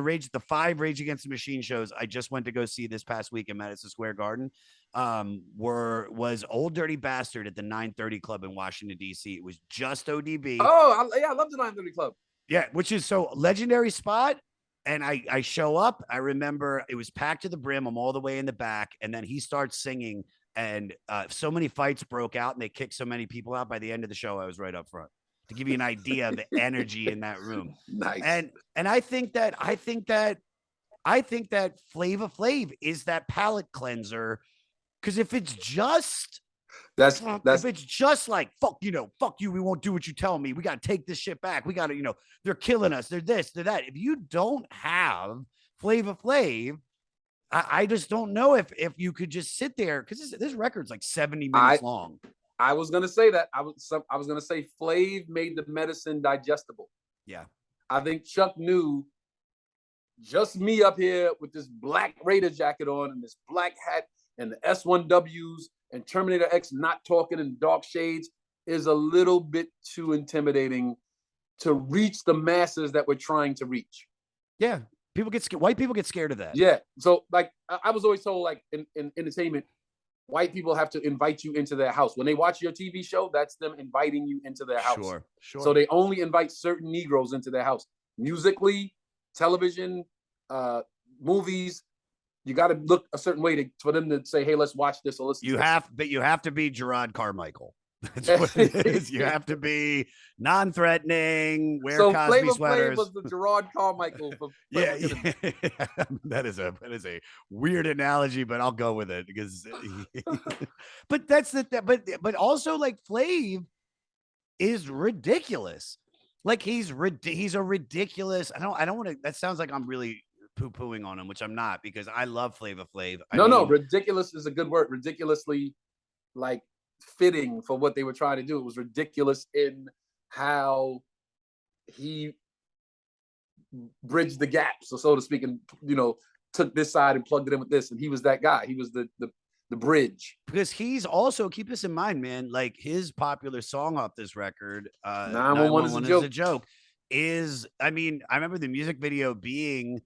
5 Rage Against the Machine shows I just went to go see this past week in Madison Square Garden. Was Old Dirty Bastard at the 930 Club in Washington, D.C. It was just ODB. Oh, I love the 930 Club. Yeah, which is so legendary spot. And I show up. I remember it was packed to the brim. I'm all the way in the back. And then he starts singing. And so many fights broke out and they kicked so many people out. By the end of the show, I was right up front to give you an idea of the energy in that room. Nice. And I think that Flavor Flav is that palate cleanser. Because if it's just if it's just like fuck you, we won't do what you tell me. We got to take this shit back. We got to, they're killing us. They're this, they're that. If you don't have Flavor Flav, I just don't know if you could just sit there, because this record's like 70 minutes long. I was gonna say that. I was gonna say Flav made the medicine digestible. Yeah. I think Chuck knew, just me up here with this black Raider jacket on and this black hat and the S1Ws and Terminator X not talking in dark shades is a little bit too intimidating to reach the masses that we're trying to reach. Yeah. People get scared. White people get scared of that. Yeah. So like I was always told, like in entertainment, white people have to invite you into their house. When they watch your TV show, that's them inviting you into their house. Sure. So they only invite certain Negroes into their house. Musically, television, movies, you got to look a certain way for them to say, hey, let's watch this or listen to this. But you have to be Gerard Carmichael. That's what it is. You have to be non-threatening, wear Cosby sweaters. Flav was the Gerard Carmichael. Yeah. That is a weird analogy, but I'll go with it because. But but also like Flav is ridiculous. Like he's a ridiculous. I don't want to. That sounds like I'm really poo-pooing on him, which I'm not, because I love Flavor Flav. No, ridiculous is a good word. Ridiculously, like, fitting for what they were trying to do. It was ridiculous in how he bridged the gap, so to speak, and took this side and plugged it in with this, and he was that guy. He was the bridge. Because he's also, keep this in mind, man, like his popular song off this record, 911 is a joke. I mean, I remember the music video being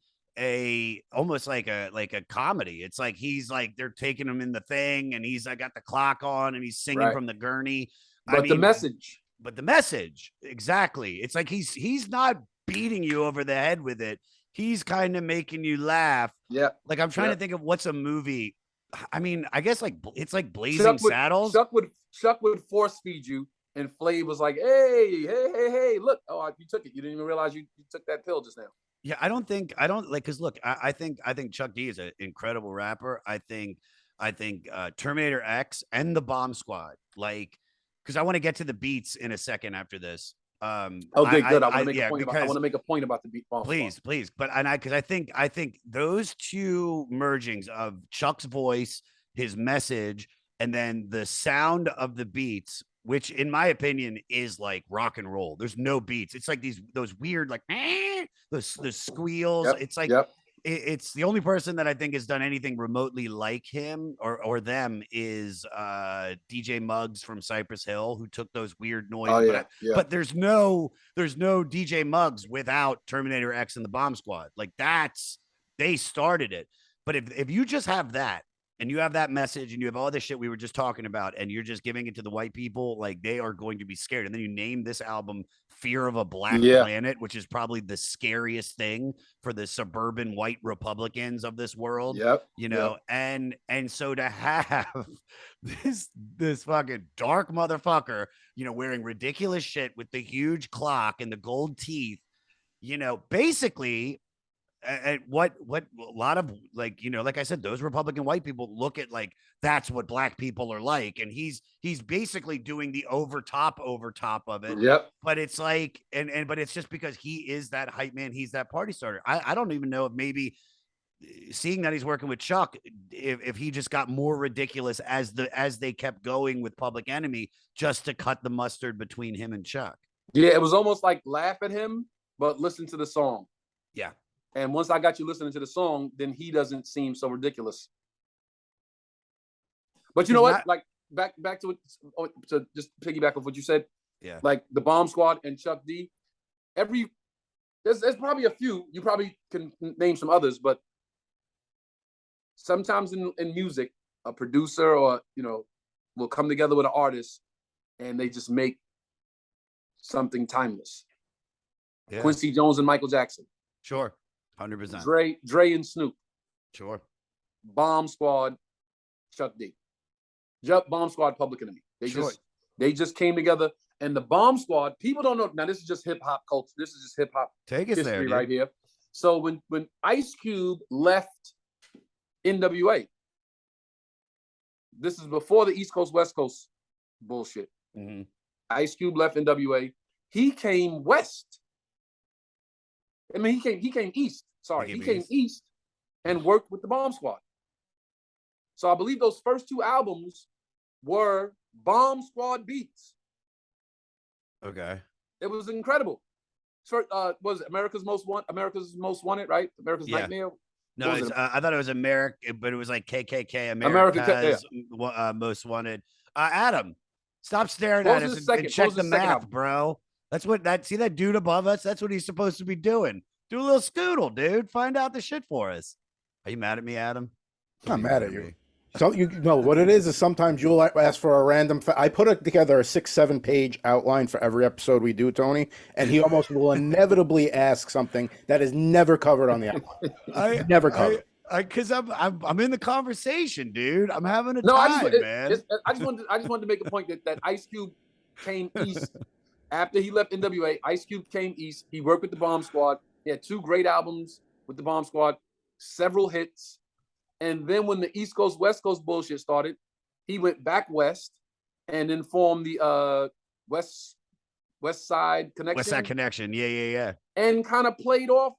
almost like a comedy. It's like he's like, they're taking him in the thing and he's got the clock on and he's singing from the gurney. But the message, exactly. It's like he's not beating you over the head with it. He's kind of making you laugh. Yeah. Like I'm trying to think of what's a movie. I mean, I guess like it's like Blazing Saddles. Chuck would force feed you, and Flav was like, hey, look, you took it. You didn't even realize you took that pill just now. Yeah, I don't like, because look, I think Chuck D is an incredible rapper. I think Terminator X and the Bomb Squad, like, because I want to get to the beats in a second after this. Okay, good. I want to make a point about the beat. Bomb Squad. Please. But because I think those two mergings of Chuck's voice, his message, and then the sound of the beats, which in my opinion is like rock and roll. There's no beats. It's like those weird, like the squeals. Yep, it's like it's the only person that I think has done anything remotely like him or them is DJ Muggs from Cypress Hill, who took those weird noises. But there's no DJ Muggs without Terminator X and the Bomb Squad. Like they started it. But if you just have that, and you have that message and you have all this shit we were just talking about, and you're just giving it to the white people, like they are going to be scared. And then you name this album Fear of a Black Planet, which is probably the scariest thing for the suburban white Republicans of this world. And so to have this fucking dark motherfucker, wearing ridiculous shit with the huge clock and the gold teeth, basically and what a lot of, like, like I said, those Republican white people look at like that's what black people are like, and he's basically doing the over top of it. Yep. But it's like, but it's just because he is that hype man, he's that party starter. I don't even know if maybe seeing that he's working with Chuck, if he just got more ridiculous as they kept going with Public Enemy, just to cut the mustard between him and Chuck. Yeah, it was almost like laugh at him, but listen to the song. Yeah. And once I got you listening to the song, then he doesn't seem so ridiculous. But you know what? Like back to it, to just piggyback off what you said. Yeah. Like the Bomb Squad and Chuck D. There's probably a few. You probably can name some others, but sometimes in music, a producer or will come together with an artist, and they just make something timeless. Yeah. Quincy Jones and Michael Jackson. Sure. 100%. Dre and Snoop. Sure. Bomb Squad, Chuck D. Bomb Squad, Public Enemy. They just came together, and the Bomb Squad, people don't know. Now, this is just hip hop culture. This is just hip hop history right here. So when Ice Cube left NWA, this is before the East Coast West Coast bullshit. Mm-hmm. Ice Cube left NWA. He came west. I mean, he came east. Sorry, he came east and worked with the Bomb Squad. So I believe those first two albums were Bomb Squad beats. Okay. It was incredible. Was it America's Most Wanted, right? America's Nightmare. No, I thought it was America, but it was like KKK, America's Most Wanted. Adam, stop staring at us and check the math, bro. That's what see that dude above us? That's what he's supposed to be doing. Do a little scoodle, dude. Find out the shit for us. Are you mad at me, Adam? I'm not mad at you. So you know what it is sometimes you'll ask for a random. I put together a 6-7 page outline for every episode we do, Tony, and he almost will inevitably ask something that is never covered on the outline. Never covered. Because I'm in the conversation, dude. I'm having a time, man. I just wanted to make a point that Ice Cube came east after he left NWA. Ice Cube came east. He worked with the Bomb Squad. He had 2 great albums with the Bomb Squad, several hits. And then when the East Coast, West Coast bullshit started, he went back west and then formed the West Side Connection. West Side Connection, yeah. And kind of played up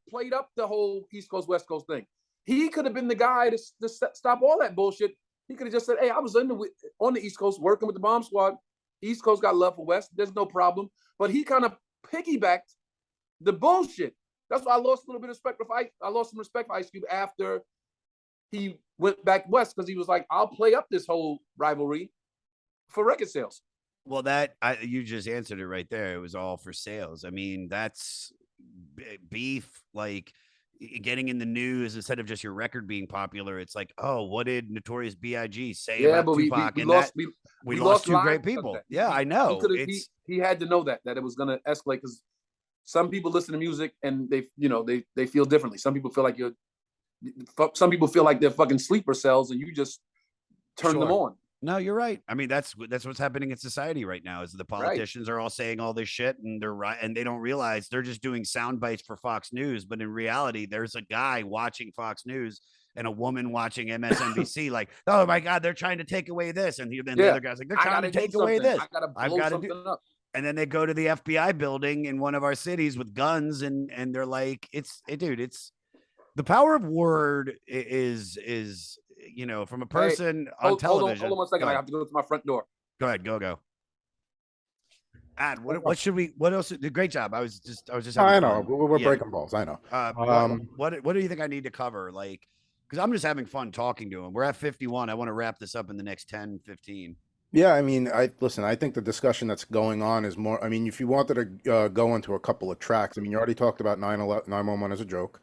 the whole East Coast, West Coast thing. He could have been the guy to stop all that bullshit. He could have just said, hey, I was on the East Coast working with the Bomb Squad. East Coast got love for West. There's no problem. But he kind of piggybacked the bullshit. That's why I lost a little bit of respect for I lost some respect for Ice Cube after he went back west, because he was like, I'll play up this whole rivalry for record sales. Well, you just answered it right there. It was all for sales. I mean, that's beef, like getting in the news instead of just your record being popular. It's like, oh, what did Notorious B.I.G. say about Tupac? We lost 2 great people. Yeah, I know. He had to know that it was going to escalate, because some people listen to music and they feel differently. Some people feel like they're fucking sleeper cells, and you just turn them on. No, you're right. I mean, that's what's happening in society right now. Is the politicians are all saying all this shit, and they're right, and they don't realize they're just doing sound bites for Fox News. But in reality, there's a guy watching Fox News and a woman watching MSNBC. Like, oh my God, they're trying to take away this, and then the other guy's like, they're trying to take away this. I've got to do up. And then they go to the FBI building in one of our cities with guns, and they're like, it's the power of word is from a person on television. Hold on 1 second. I have to go to my front door. Go ahead. Go. What should we? What else? Great job. I was just. I know we're breaking balls. I know. What do you think I need to cover? Like, because I'm just having fun talking to him. We're at 51. I want to wrap this up in the next 10, 15. Yeah, I mean, I think the discussion that's going on is more. I mean, if you wanted to go into a couple of tracks, I mean, you already talked about 911 as a joke.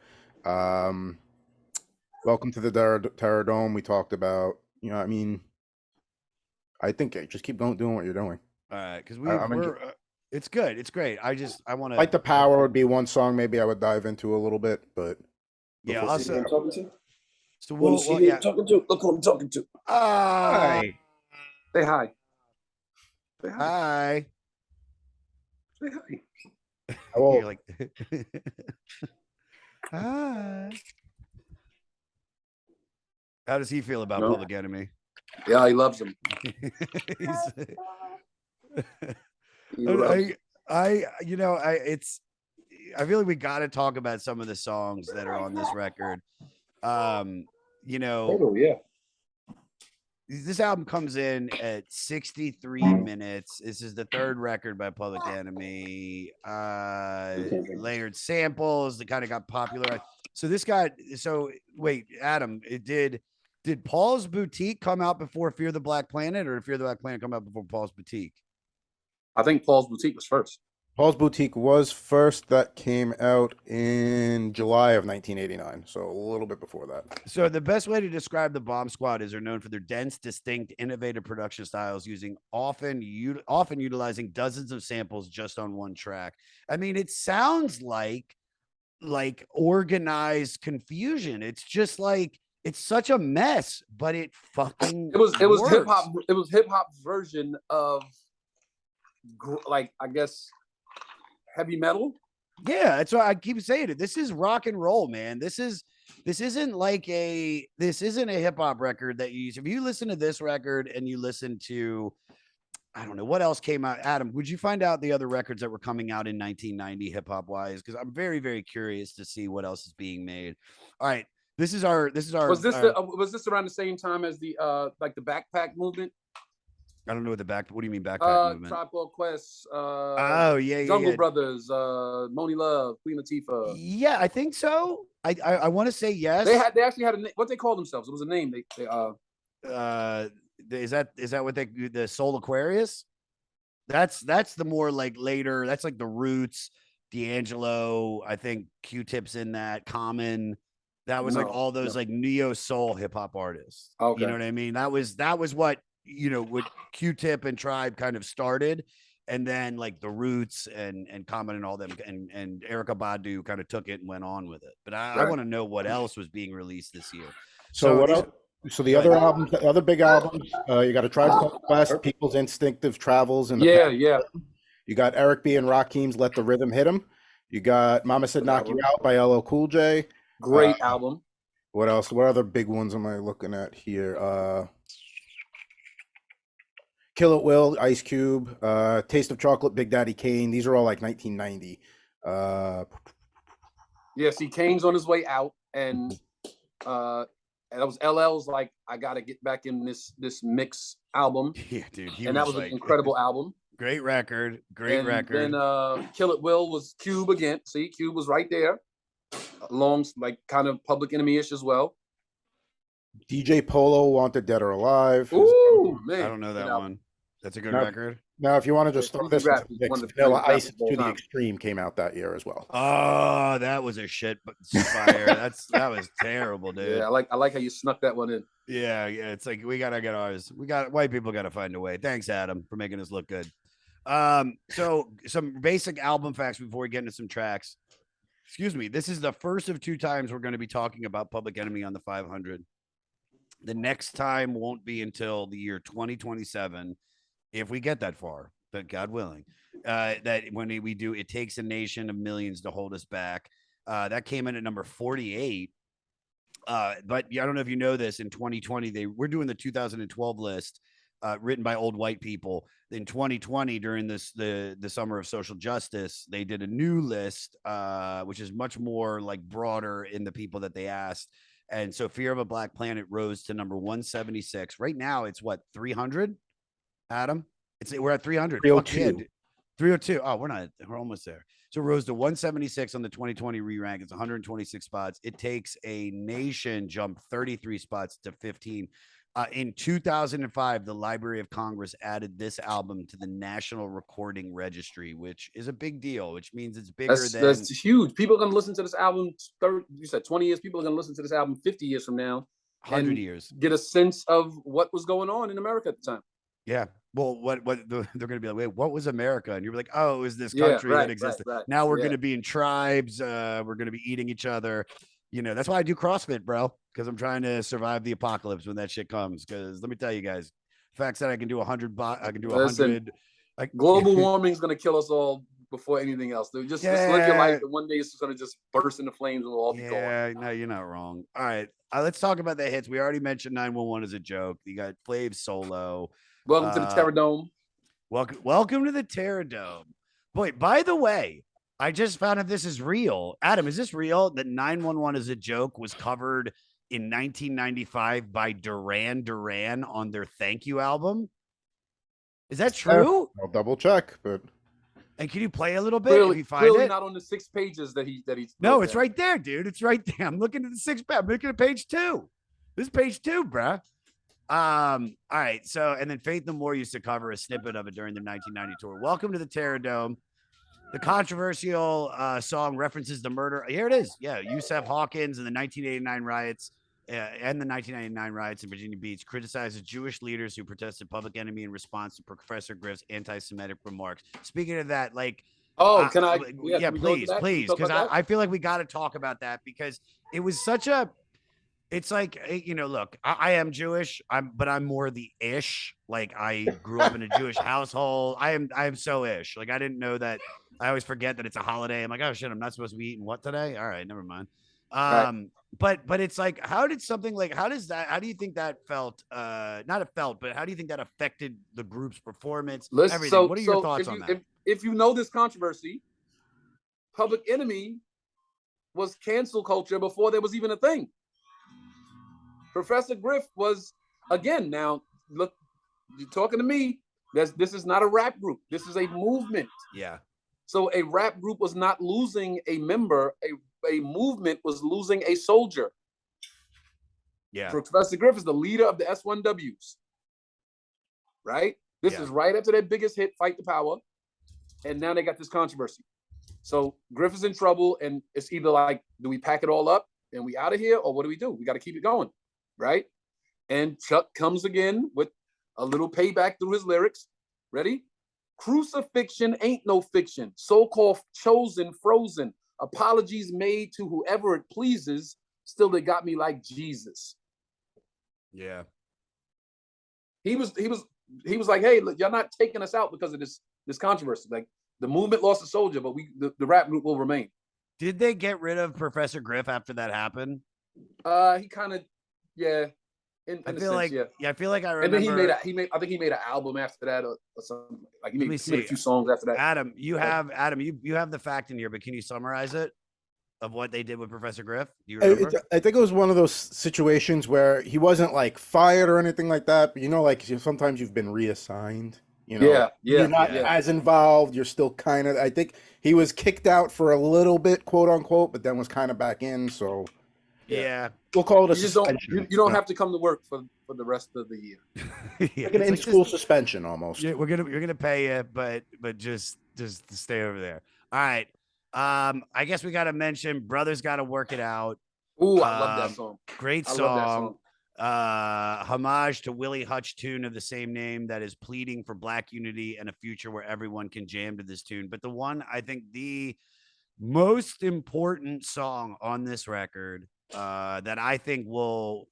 Welcome to the Terror Dome. We talked about, I mean, I think just keep doing what you're doing. All right, because it's good. It's great. I want to. Like the Power would be one song maybe I would dive into a little bit, but yeah. Also, I'm talking to. So talking to. Look who I'm talking to. Hi. Say hi. Say hi. Say hi. Oh. You're like. How does he feel about No. Public Enemy? Yeah, he loves him. He's- He loves him. I feel like we got to talk about some of the songs that are on this record. Oh, yeah. This album comes in at 63 minutes. This is the third record by Public Enemy. Layered samples that kind of got popularized. Wait, Adam, did Paul's Boutique come out before Fear the Black Planet, or did Fear the Black Planet come out before Paul's Boutique? I think Paul's Boutique was first. Paul's Boutique was first. That came out in July of 1989, so a little bit before that. So the best way to describe the Bomb Squad is they're known for their dense, distinct, innovative production styles, using often utilizing dozens of samples just on one track. I mean, it sounds like organized confusion. It's just like it's such a mess, but it fucking It was works. hip hop. It was hip hop's version of I guess heavy metal. Yeah, that's why I keep saying it. This is rock and roll, man. This isn't a hip hop record that you use. If you listen to this record and you listen to, I don't know what else came out. Adam, would you find out the other records that were coming out in 1990 hip hop wise? Because I'm very, very curious to see what else is being made. All right, this is our. Was this around the same time as the the backpack movement? I don't know what what do you mean backpack movement? Tribe Called Quest. Jungle Brothers. Moni Love, Queen Latifah. Yeah, I think so. I want to say yes. They actually had what they called themselves. It was a name. Is that what the Soul Aquarius? That's the more like later. That's like the Roots, D'Angelo. I think Q-Tip's in that. Common. That was like all those like neo soul hip hop artists. Okay. You know what I mean? That was what what Q-Tip and Tribe kind of started, and then like the Roots and Common and all them and Erykah Badu kind of took it and went on with it. But I want to know what else was being released this year. So what else? So the other albums, the other big albums, you got a Tribe Called Quest, People's Instinctive Travels, and yeah. You got Eric B. and Rakim's Let the Rhythm Hit 'Em. You got Mama Said Knock You Out by LL Cool J. Great album. What else? What other big ones am I looking at here? Kill It Will, Ice Cube, Taste of Chocolate, Big Daddy Kane. These are all like 1990. Yeah, see, Kane's on his way out, and that was LL's like, I gotta get back in this mix album. Yeah, dude. And that was an incredible album. Great record. Great record. Then Kill It Will was Cube again. See, Cube was right there. Along like kind of Public Enemy-ish as well. DJ Polo, Wanted Dead or Alive. Ooh, man. I don't know that one. That's a good record. Now, if you want to just throw this into the mix, Vanilla Ice to the Extreme came out that year as well. Oh, that was a shit fire. that was terrible, dude. Yeah, I like how you snuck that one in. Yeah. It's like we gotta get ours. White people gotta find a way. Thanks, Adam, for making us look good. So some basic album facts before we get into some tracks. Excuse me. This is the first of two times we're going to be talking about Public Enemy on the 500. The next time won't be until the year 2027. If we get that far, but God willing, that when we do, It Takes a Nation of Millions to Hold Us Back. That came in at number 48. But I don't know if you know this, in 2020, we're doing the 2012 list, written by old white people. In 2020, during the summer of social justice, they did a new list, which is much more like broader in the people that they asked. And so Fear of a Black Planet rose to number 176. Right now, it's what, 300? Adam, we're at 300. 302. 302. Oh, we're almost there. So it rose to 176 on the 2020 re-rank. It's 126 spots. It Takes a Nation jumped 33 spots to 15. In 2005, the Library of Congress added this album to the National Recording Registry, which is a big deal, which means it's bigger that's huge. People are going to listen to this album, you said 20 years. People are going to listen to this album 50 years from now. 100 years. Get a sense of what was going on in America at the time. Yeah. Well, they're going to be like, wait, what was America? And you're like, oh, it was this country that existed. Right. Now we're going to be in tribes. We're going to be eating each other. That's why I do CrossFit, bro, because I'm trying to survive the apocalypse when that shit comes. Because let me tell you guys, the fact that I can do 100, I can do 100. Global warming is going to kill us all before anything else. Dude. Just live your Yeah. life, and one day it's just gonna just burst into flames and we'll all be gone. Yeah, no, you're not wrong. All right, let's talk about the hits. We already mentioned 911 as a joke. You got Flav solo. Welcome to the Terror Dome. Welcome to the Terror Dome. Boy, by the way, I just found out this is real. Adam, is this real that 911 as a joke was covered in 1995 by Duran Duran on their Thank You album? Is that true? I'll double check, but And can you play a little bit if you find clearly it? not on the 6 pages that he No, it's right there, dude. It's right there. I'm looking at the 6 page. I'm looking at page 2. This is page 2, bruh. All right. So, and then Faith No More used to cover a snippet of it during the 1990 tour. Welcome to the Terror Dome. The controversial song references the murder. Here it is. Yeah, Yusuf Hawkins and the 1989 riots and the 1999 riots in Virginia Beach criticizes Jewish leaders who protested Public Enemy in response to Professor Griff's anti-Semitic remarks. Speaking of that, like, can I? Yeah, please, because I feel like we got to talk about that because it was such a. It's like, you know, look, I am Jewish, but I'm more the ish. Like I grew up in a Jewish household. I am so ish. Like I didn't know that. I always forget that it's a holiday. I'm like, oh shit, I'm not supposed to be eating what today? All right, never mind. But it's like, how do you think that felt? Not it felt, but how do you think that affected the group's performance? Everything. So, what are your thoughts on that? If you know this controversy, Public Enemy was cancel culture before there was even a thing. Professor Griff was, again, now look, you're talking to me. This is not a rap group. This is a movement. Yeah. So a rap group was not losing a member. A movement was losing a soldier. Yeah. Professor Griff is the leader of the S1Ws. Right? This is right after their biggest hit, Fight the Power. And now they got this controversy. So Griff is in trouble, and it's either like, do we pack it all up and we out of here, or what do? We got to keep it going. Right? And Chuck comes again with a little payback through his lyrics. Ready? Crucifixion ain't no fiction. So-called chosen, frozen. Apologies made to whoever it pleases. Still, they got me like Jesus. Yeah. He was like, hey, look, y'all not taking us out because of this controversy. Like the movement lost a soldier, but the rap group will remain. Did they get rid of Professor Griff after that happened? He kind of, yeah. I feel like I remember. And then I think he made an album after that or something. Like he made a few songs after that. Adam, you have the fact in here, but can you summarize it of what they did with Professor Griff? Do you remember? I think it was one of those situations where he wasn't like fired or anything like that, but you know, like sometimes you've been reassigned. You know, you're not as involved. You're still kind of. I think he was kicked out for a little bit, quote unquote, but then was kind of back in. So. Yeah. We'll call it a suspension. You don't have to come to work for the rest of the year. Like an in-school suspension almost. Yeah, you're gonna pay you, but just stay over there. All right. I guess we gotta mention Brothers Gotta Work It Out. Ooh, I love that song. Great song. I love that song. Homage to Willie Hutch tune of the same name that is pleading for Black unity and a future where everyone can jam to this tune. But the one, I think the most important song on this record that I think will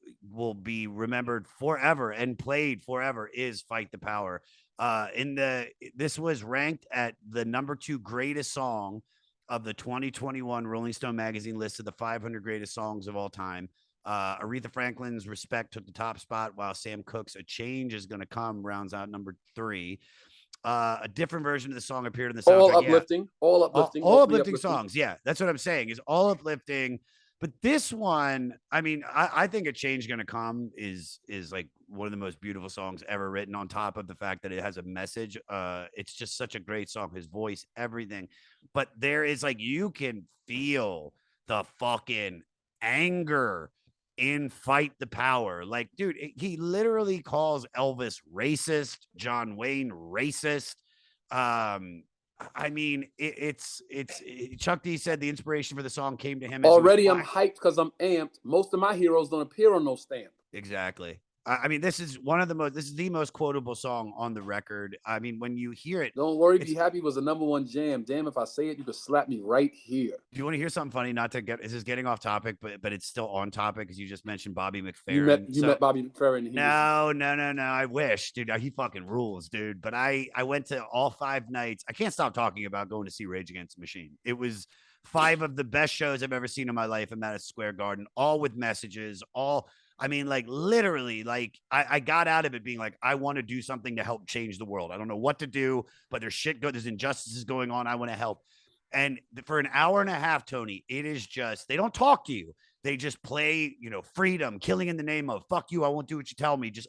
be remembered forever and played forever is Fight the Power. This was ranked at the number 2 greatest song of the 2021 Rolling Stone magazine list of the 500 greatest songs of all time. Aretha Franklin's Respect took the top spot, while Sam Cooke's A Change Is Gonna Come rounds out number 3. A different version of the song appeared in the soundtrack. All uplifting songs. Yeah, that's what I'm saying, is all uplifting. But this one, I mean, I think A Change Gonna Come is like one of the most beautiful songs ever written, on top of the fact that it has a message. It's just such a great song, his voice, everything. But there is, like, you can feel the fucking anger in Fight the Power. Like, dude, he literally calls Elvis racist, John Wayne racist. I mean, it's Chuck D said the inspiration for the song came to him. Already I'm hyped because I'm amped. Most of my heroes don't appear on no stamp. Exactly. I mean, this is the most quotable song on the record. I mean, when you hear it, Don't worry, be happy was the #1 jam. Damn, if I say it, you could slap me right here. do you want to hear something funny? Not to get, this is getting off topic, but it's still on topic because you just mentioned Bobby McFerrin. You met Bobby McFerrin. No. I wish, dude. He fucking rules, dude. But I went to all 5 nights. I can't stop talking about going to see Rage Against the Machine. It was 5 of the best shows I've ever seen in my life in Madison Square Garden, all with messages, all. I mean, like literally, like I got out of it being like, I want to do something to help change the world. I don't know what to do, but there's injustices going on. I want to help. And for an hour and a half, Tony, it is just, they don't talk to you. They just play, freedom, killing in the name of, fuck you, I won't do what you tell me, just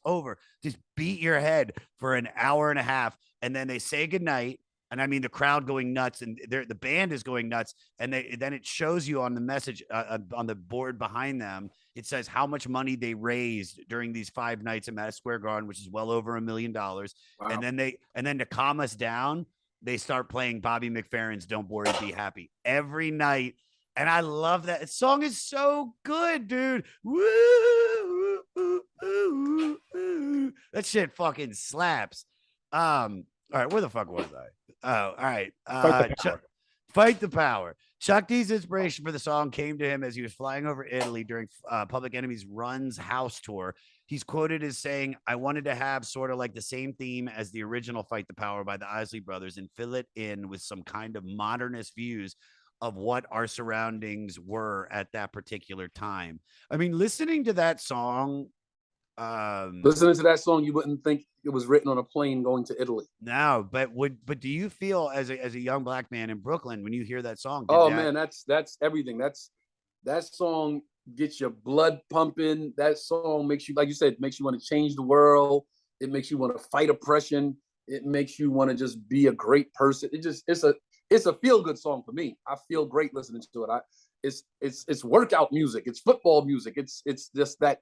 beat your head for an hour and a half. And then they say goodnight. And I mean, the crowd going nuts, and the band is going nuts. And then it shows you on the message on the board behind them. It says how much money they raised during these 5 nights at Madison Square Garden, which is well over $1 million. Wow. And then to calm us down, they start playing Bobby McFerrin's "Don't Worry, Be Happy" every night. And I love that. The song is so good, dude. Woo, woo, woo, woo. That shit fucking slaps. All right, where the fuck was I? Oh, all right. Fight the Power. Chuck D's inspiration for the song came to him as he was flying over Italy during Public Enemy's Run's house tour. He's quoted as saying, "I wanted to have sort of like the same theme as the original Fight the Power by the Isley Brothers and fill it in with some kind of modernist views of what our surroundings were at that particular time." I mean, listening to that song, you wouldn't think it was written on a plane going to Italy. No, but do you feel as a young black man in Brooklyn when you hear that song? Man, that's everything. That song gets your blood pumping. That song makes you, like you said, makes you want to change the world. It makes you want to fight oppression. It makes you want to just be a great person. It's a feel good song for me. I feel great listening to it. It's workout music. It's football music. It's just that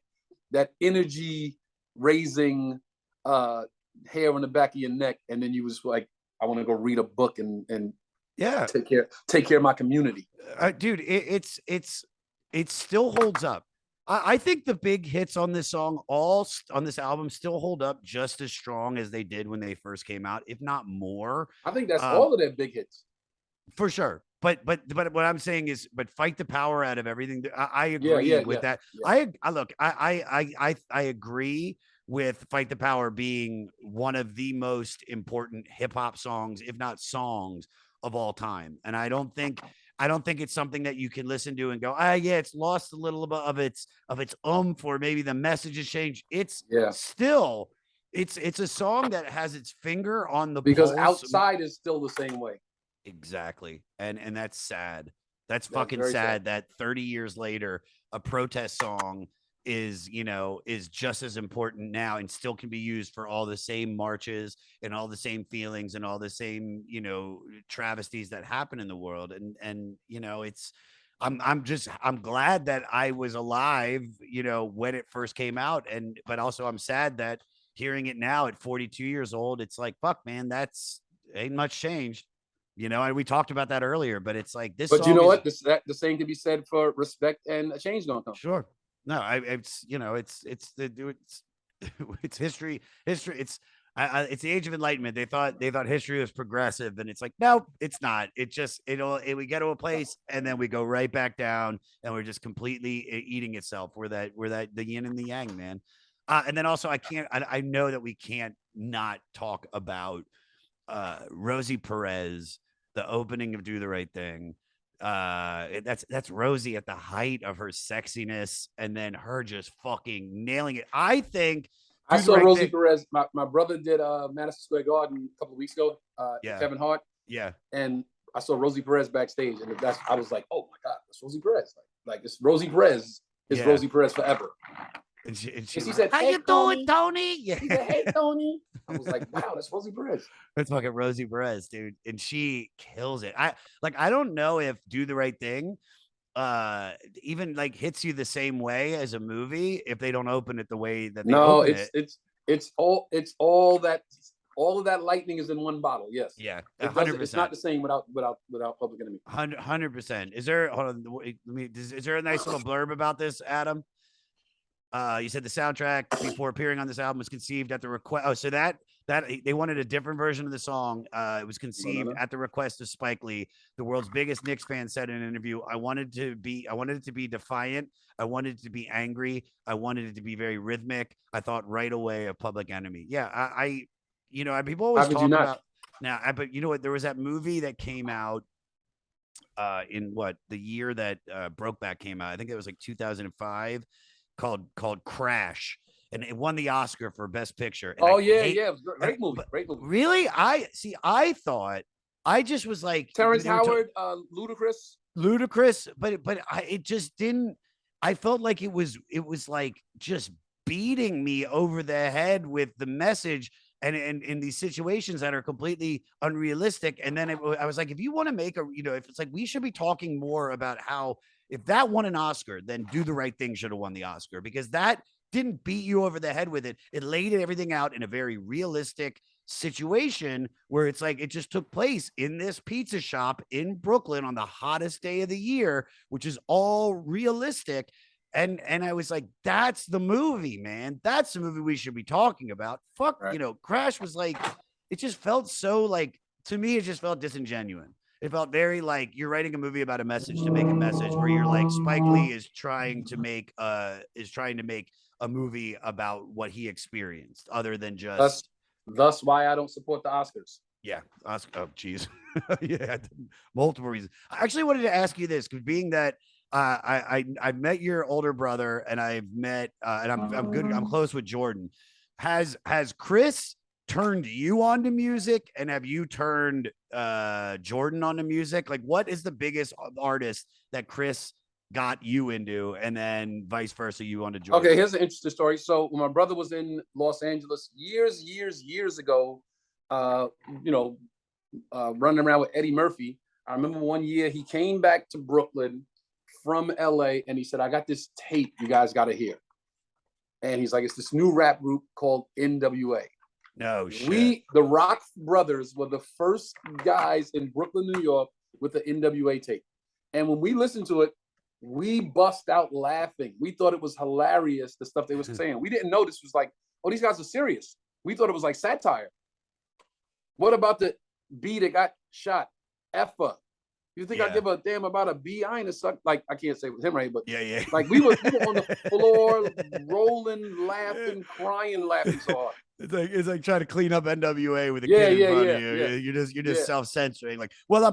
energy raising hair on the back of your neck, and then you was like, I want to go read a book and take care of my community. Dude, it still holds up. I think the big hits on this song, all on this album, still hold up just as strong as they did when they first came out, if not more. I think that's all of their big hits. For sure. But what I'm saying is, but Fight the Power out of everything. I agree with that. Yeah. I agree with Fight the Power being one of the most important hip hop songs, if not songs, of all time. And I don't think it's something that you can listen to and go, it's lost a little bit of its or maybe the message has changed. It's still, it's a song that has its finger on the because pulse. Outside is still the same way. Exactly. And that's sad. That's fucking sad that 30 years later, a protest song is just as important now and still can be used for all the same marches and all the same feelings and all the same, travesties that happen in the world. And it's, I'm glad that I was alive, when it first came out. But also I'm sad that hearing it now at 42 years old, it's like, fuck, man, ain't much changed. And we talked about that earlier, but it's like this. But you know what? The same can be said for Respect and A Change Gonna Come. Sure. No, it's history. It's the age of enlightenment. They thought history was progressive, and it's like, no, it's not. We get to a place and then we go right back down, and we're just completely eating itself. We're the yin and the yang, man. And then also I know that we can't not talk about Rosie Perez, the opening of Do the Right Thing. That's Rosie at the height of her sexiness, and then her just fucking nailing it. I think I saw Rosie Perez. My brother did Madison Square Garden a couple of weeks ago. Kevin Hart. Yeah. And I saw Rosie Perez backstage, and I was like, oh my God, that's Rosie Perez. Like it's Rosie Perez. It's Rosie Perez forever. And she said, "How you doing, Tony?" Yeah. She said, "Hey, Tony." I was like, "Wow, that's Rosie Perez." That's fucking Rosie Perez, dude, and she kills it. I don't know if Do the Right Thing, even like hits you the same way as a movie if they don't open it the way that they open it. It's all of that lightning is in one bottle. Yes. Yeah. 100%. It's not the same without Public Enemy. 100%. Is there? Hold on. Is there a nice little blurb about this, Adam? You said the soundtrack before appearing on this album was conceived at the request. Oh, so that they wanted a different version of the song. It was conceived at the request of Spike Lee, the world's biggest Knicks fan. Said in an interview, I wanted it to be defiant. I wanted it to be angry. I wanted it to be very rhythmic. I thought right away of Public Enemy. Yeah, people always talk about now. But you know what? There was that movie that came out in the year that Brokeback came out. I think it was like 2005. Called Crash, and it won the Oscar for Best Picture. And it was great movie. Really, I thought I just was like Terrence Howard, Ludacris, but it just didn't. I felt like it was like just beating me over the head with the message and in these situations that are completely unrealistic. And then I was like, if you want to make if it's like we should be talking more about how. If that won an Oscar, then Do the Right Thing should have won the Oscar, because that didn't beat you over the head with it. It laid everything out in a very realistic situation where it's like it just took place in this pizza shop in Brooklyn on the hottest day of the year, which is all realistic. And I was like, that's the movie, man. That's the movie we should be talking about. Fuck, right. Crash was like, it just felt so like, to me, it just felt disingenuous. It felt very like you're writing a movie about a message to make a message, where you're like Spike Lee is trying to make a movie about what he experienced, other than just. Thus why I don't support the Oscars. Yeah, Oscar. Oh, geez. Yeah, multiple reasons. I actually wanted to ask you this, because being that I've met your older brother, and I've met and I'm close with Jordan. Has Chris turned you on to music, and have you turned Jordan on to music? Like, what is the biggest artist that Chris got you into, and then vice versa, you onto Jordan? Okay, here's an interesting story. So when my brother was in Los Angeles years ago, running around with Eddie Murphy, I remember one year he came back to Brooklyn from LA, and he said, I got this tape you guys got to hear. And he's like, it's this new rap group called NWA. No shit. The Rock Brothers were the first guys in Brooklyn, New York with the NWA tape. And when we listened to it, we bust out laughing. We thought it was hilarious, the stuff they were saying. We didn't know this was like, oh, these guys are serious. We thought it was like satire. What about the B that got shot? Effa. You think I give a damn about a B? I ain't a suck. Like, I can't say it with him, right? But yeah. Like we were on the floor, rolling, laughing, crying, laughing so hard. It's like trying to clean up NWA with a kid in front of you. Yeah. You're just self-censoring. Like, well,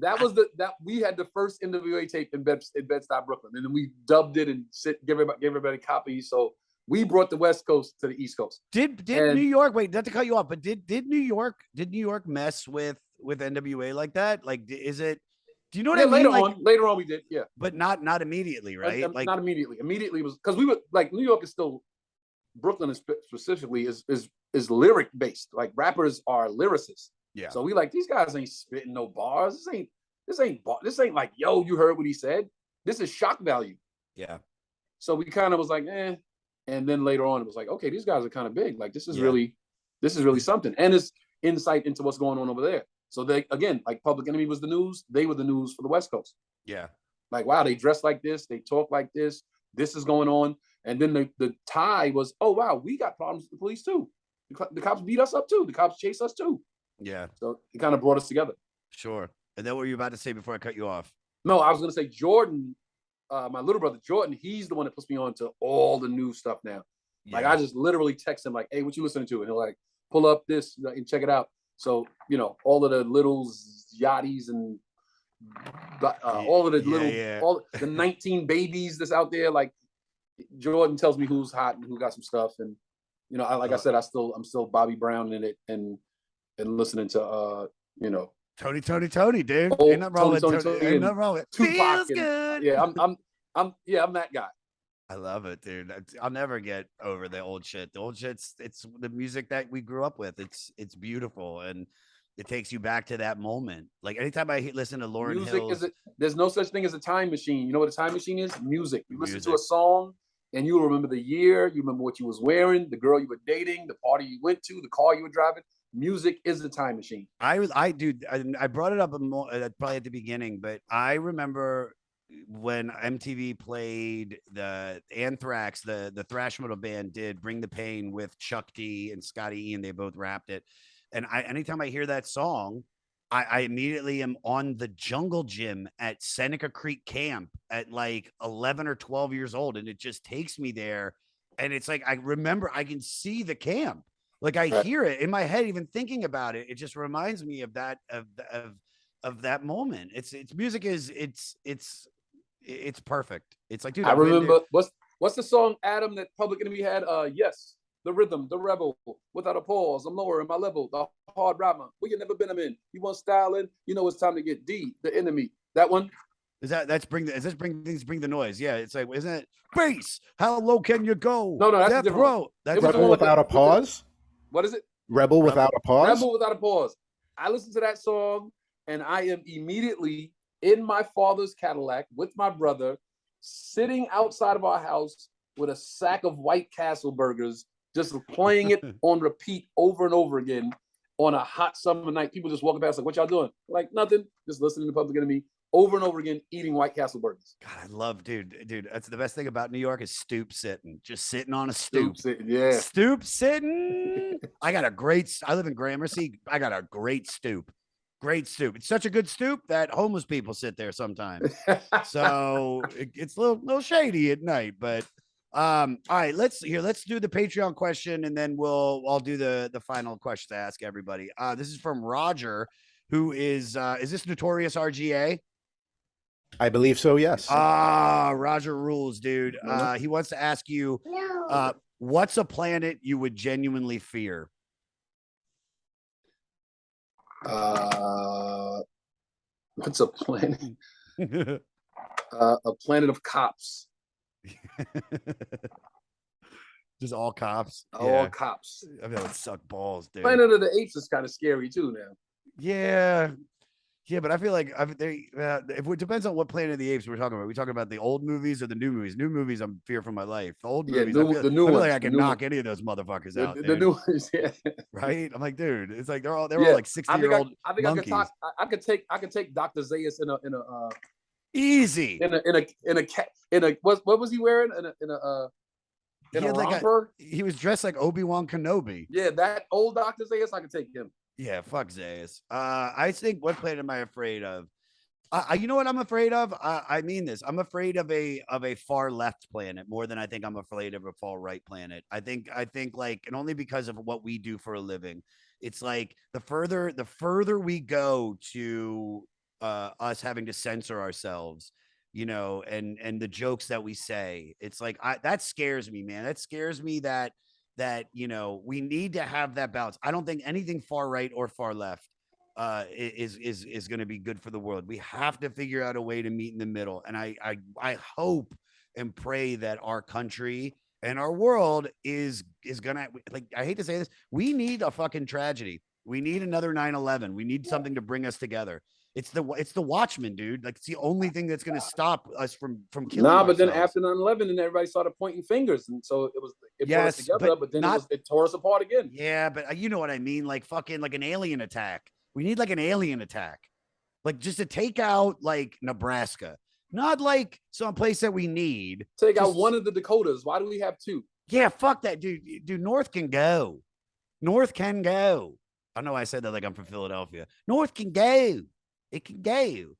that was we had the first NWA tape in Bed-Stuy, Brooklyn, and then we dubbed it and gave everybody copies. So we brought the West Coast to the East Coast. Did New York? Wait, not to cut you off, but did New York mess with NWA like that? Like, is it? Do you know what I mean? Later on, we did, yeah, but not immediately, right? Like, not immediately. Immediately was because we were like, New York is still, Brooklyn specifically is lyric based. Like, rappers are lyricists. Yeah. So we like, these guys ain't spitting no bars. This ain't like, yo, you heard what he said. This is shock value. Yeah. So we kind of was like, eh. And then later on, it was like, okay, these guys are kind of big. Like, this is really something. And it's insight into what's going on over there. So they, again, like Public Enemy was the news. They were the news for the West Coast. Yeah. Like, wow, they dress like this. They talk like this. This is going on. And then the tie was, oh, wow, we got problems with the police too. The cops beat us up too. The cops chase us too. Yeah. So it kind of brought us together. Sure. And then what were you about to say before I cut you off? No, I was going to say Jordan, my little brother Jordan, he's the one that puts me on to all the new stuff now. Yeah. Like, I just literally text him like, hey, what you listening to? And he'll like, pull up this and check it out. So, all of the little yachties and all of the all the 19 babies that's out there. Like, Jordan tells me who's hot and who got some stuff. And, I said, I'm still Bobby Brown in it and listening to, Tony, dude. Ain't nothing wrong with Tony. Ain't nothing wrong with Tupac. Feels good. Yeah, I'm that guy. I love it, dude. I'll never get over the old shit. The old shit's it's the music that we grew up with. It's beautiful, and it takes you back to that moment. Like, anytime I listen to Lauryn Hill, there's no such thing as a time machine. You know what a time machine is? Music. You listen to a song, and you remember the year. You remember what you was wearing, the girl you were dating, the party you went to, the car you were driving. Music is a time machine. I brought it up probably at the beginning, but I remember when MTV played the Anthrax, the thrash metal band did Bring the Pain with Chuck D and Scotty Ian. They both rapped it. And anytime I hear that song, I immediately am on the jungle gym at Seneca Creek Camp at like 11 or 12 years old. And it just takes me there. And it's like, I remember I can see the camp. Like I hear it in my head, even thinking about it. It just reminds me of that, of that moment. It's music is it's perfect. It's like, dude, I remember what's the song, Adam, that Public Enemy had? Yes, the rhythm, the rebel, without a pause. I'm lower in my level, the hard rapper. We ain't never been them in. You want styling? You know it's time to get D, the enemy. That one. Is bring the noise? Yeah, it's like, isn't it bass? How low can you go? No, that's a different one. That's Rebel Without a Pause. What is it? Rebel Without a Pause. Rebel Without a Pause. I listened to that song, and I am immediately in my father's Cadillac with my brother, sitting outside of our house with a sack of White Castle burgers, just playing it on repeat over and over again on a hot summer night. People just walking past like, what y'all doing? Like, nothing. Just listening to Public Enemy over and over again, eating White Castle burgers. God, I love, dude. That's the best thing about New York is stoop sitting, just sitting on a stoop. Stoop sitting. I live in Gramercy. I got a great stoop. Great stoop. It's such a good stoop that homeless people sit there sometimes. So it's a little shady at night, but all right, let's do the Patreon question, and then I'll do the final question to ask everybody. This is from Roger, who is this Notorious RGA? I believe so, yes. Roger rules, dude. He wants to ask you, what's a planet you would genuinely fear? What's a planet? A planet of cops. Just all cops. All cops. I mean, that would suck balls, dude. Planet of the Apes is kind of scary too now. Yeah, but I feel like if it depends on what Planet of the Apes we're talking about. We're talking about the old movies or the new movies. New movies, I'm fear for my life. The old movies, I feel like I can knock any of those motherfuckers out. The new ones, yeah. Right? I'm like, dude, it's like they're all like 60-year-old monkeys. I could take Dr. Zayas in a easy in a what was he wearing in a romper? He was dressed like Obi-Wan Kenobi. Yeah, that old Dr. Zayas, I could take him. Yeah, fuck Zayas. I think, what planet am I afraid of? You know what I'm afraid of? I mean this. I'm afraid of a far left planet more than I think I'm afraid of a far right planet. I think like, and only because of what we do for a living. It's like the further we go to us having to censor ourselves, you know, and the jokes that we say, it's like that scares me, man. That scares me that you know, we need to have that balance. I don't think anything far right or far left is going to be good for the world. We have to figure out a way to meet in the middle. And I hope and pray that our country and our world is gonna, like, I hate to say this, we need a fucking tragedy. We need another 9/11. We need something to bring us together. It's the Watchmen, dude. Like, it's the only thing that's going to stop us from killing but ourselves. then after 9/11, and everybody started pointing fingers, and so it brought us together, but then it tore us apart again. Yeah, but you know what I mean? Like fucking like an alien attack. We need like an alien attack, like just to take out like Nebraska, not like some place that we need. Take out one of the Dakotas. Why do we have two? Yeah, fuck that, dude. North can go. North can go. I know I said that like I'm from Philadelphia. North can go. It can go.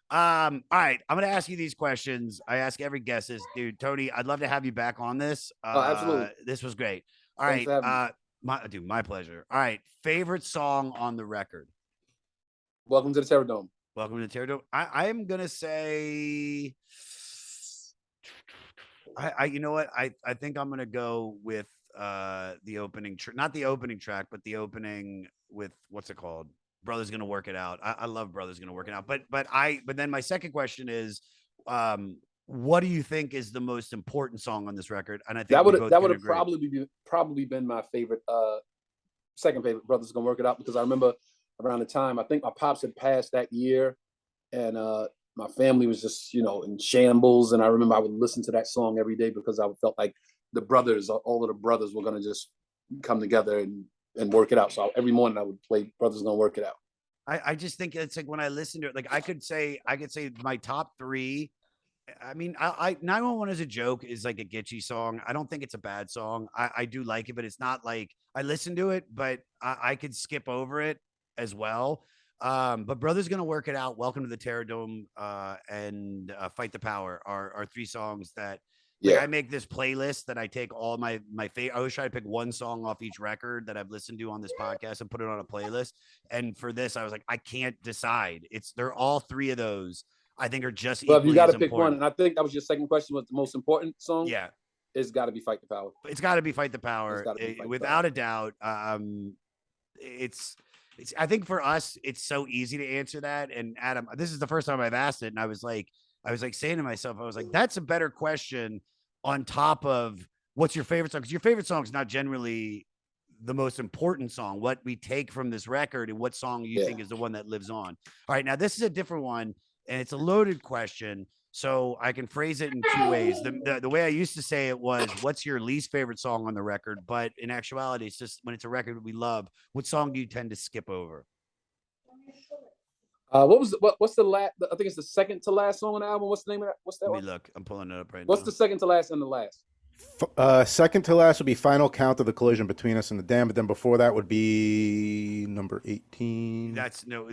All right, I'm gonna ask you these questions. I ask every guest this, dude. Tony, I'd love to have you back on this. Absolutely. This was great. All Thanks right, my pleasure. All right, favorite song on the record. Welcome to the Terror Dome. Welcome to the Terror Dome. I am gonna say, you know what? I think I'm gonna go with the opening, not the opening track, but the opening with, what's it called? Brother's Gonna Work It Out. I love Brother's Gonna Work It Out. But then my second question is, what do you think is the most important song on this record? And I think that would have probably been my favorite, second favorite, Brother's Gonna Work It Out, because I remember around the time, I think my pops had passed that year, and my family was just, you know, in shambles. And I remember I would listen to that song every day because I felt like all of the brothers were gonna just come together and work it out. So every morning I would play Brother's Gonna Work It Out. I just think it's like, when I listen to it, like I could say my top three I mean, I 911 as a joke is like a Gitchy song. I don't think it's a bad song. I do like it, but it's not like I listen to it, but I could skip over it as well. But Brother's Gonna Work It Out, Welcome to the Terror Dome, and Fight the Power are three songs that like Yeah. I make this playlist that I take all my favorite. I always try to pick one song off each record that I've listened to on this podcast and put it on a playlist. And for this, I was like, I can't decide. They're all three of those I think are just But if you equally got as to pick one, important. and I think that was your second question, was the most important song? Yeah, It's got to be Fight the Power. it's got to be Fight the Power. It's gotta be Fight the Without Power. a doubt. It's I think for us, it's so easy to answer that. And Adam, this is the first time I've asked it, and I was like saying to myself, I was like, that's a better question on top of what's your favorite song? Because your favorite song is not generally the most important song. What we take from this record and what song you think is the one that lives on. All right, now this is a different one, and it's a loaded question. So I can phrase it in two ways. The way I used to say it was, what's your least favorite song on the record? But in actuality, it's just when it's a record we love, what song do you tend to skip over? What's the last? I think it's the second to last song on the album. What's the name of that? What's that Let me one? look. I'm pulling it up right What's now. the second to last and the last? Second to last would be Final Count of the Collision Between Us and the Dam, but then before that would be number 18. That's number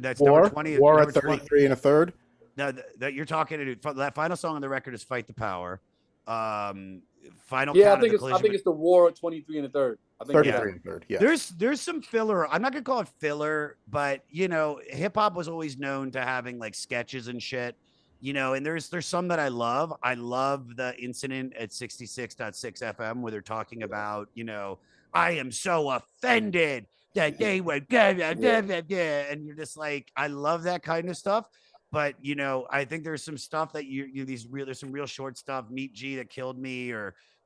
20. War number at 33 and a third. Now that you're talking to that final song on the record is Fight the Power. Final Yeah, count of the collision. I think it's the War at 23 and a third. I think 33 and a third. Yeah. There's some filler. I'm not gonna call it filler, but you know, hip hop was always known to having like sketches and shit. You know, and there's some that I love. I love the incident at 66.6 FM where they're talking about, you know, I am so offended that they were and you're just like, I love that kind of stuff. But you know, I think there's some stuff that there's some real short stuff, Meet G that killed me,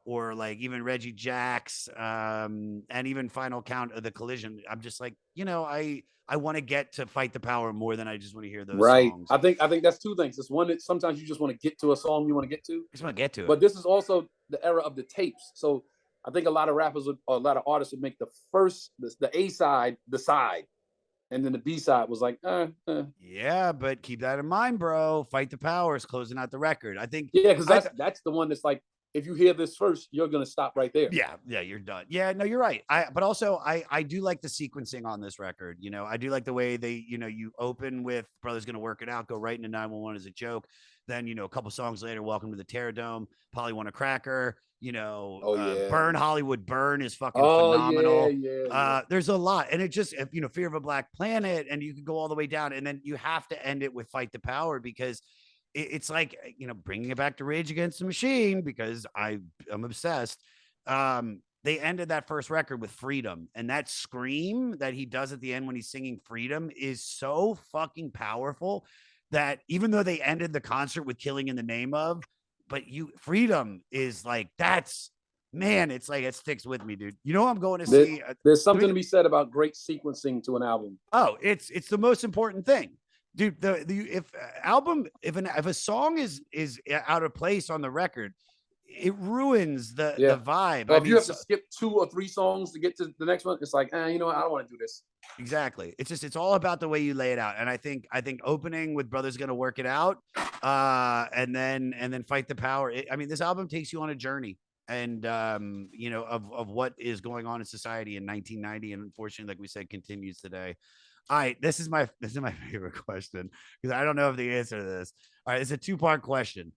or like even Reggie Jacks, and even Final Count of the Collision. I'm just like, you know, I want to get to Fight the Power more than I just want to hear those songs. I think that's two things. It's one that sometimes you just want to get to a song you want to get to. I just want to get to it. But this is also the era of the tapes. So I think a lot of rappers or a lot of artists would make the A side the side. And then the B side was like, Yeah, but keep that in mind, bro. Fight the Power is closing out the record. I think. Yeah, because that's the one that's like, if you hear this first, you're gonna stop right there. Yeah, you're done. Yeah, no, you're right. But also I do like the sequencing on this record. You know, I do like the way they, you know, you open with Brother's Gonna Work It Out, go right into 911 as a joke. Then, you know, a couple songs later, Welcome to the Terror Dome, Polly Want a Cracker. You know, Burn Hollywood Burn is fucking phenomenal. There's a lot, and it just, you know, Fear of a Black Planet, and you can go all the way down, and then you have to end it with Fight the Power because it's like, you know, bringing it back to Rage Against the Machine because I'm obsessed. They ended that first record with Freedom, and that scream that he does at the end when he's singing Freedom is so fucking powerful that even though they ended the concert with Killing in the Name of, but Freedom is like, that's, man, it's like, it sticks with me, dude. You know, I'm going to see. There's something to be said about great sequencing to an album. Oh, it's the most important thing. Dude, if a song is out of place on the record, it ruins the vibe. But if you have to skip 2 or 3 songs to get to the next one, it's like, you know what? I don't want to do this. Exactly. It's all about the way you lay it out. And I think opening with Brother's Gonna Work It Out, and then Fight the Power. I mean, this album takes you on a journey, and you know, of what is going on in society in 1990, and unfortunately, like we said, continues today. All right, this is my favorite question because I don't know if the answer to this. All right, it's a 2-part question.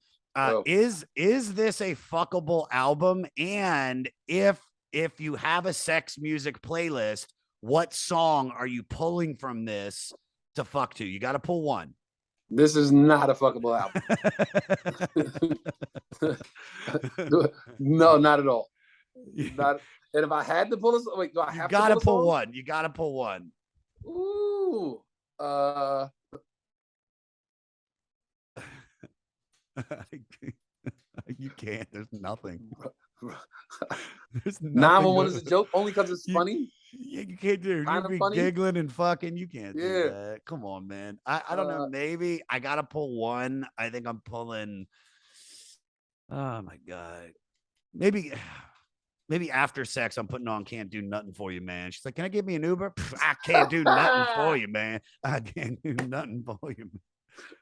Is this a fuckable album? And if you have a sex music playlist, what song are you pulling from this to fuck to? You got to pull one. This is not a fuckable album. No, not at all. And if I had to pull this, wait, do I have to pull one? You got to pull one. Ooh. You can't. There's nothing. There's 911 is a joke only because it's funny. You can't do it. You be funny. Giggling and fucking. You can't do that. Come on, man. I don't know. Maybe I gotta pull one. I think I'm pulling. Oh my god. Maybe After Sex, I'm putting on Can't Do Nothing For You, Man. She's like, can I give me an Uber? I can't do nothing for you, man. I can't do nothing for you.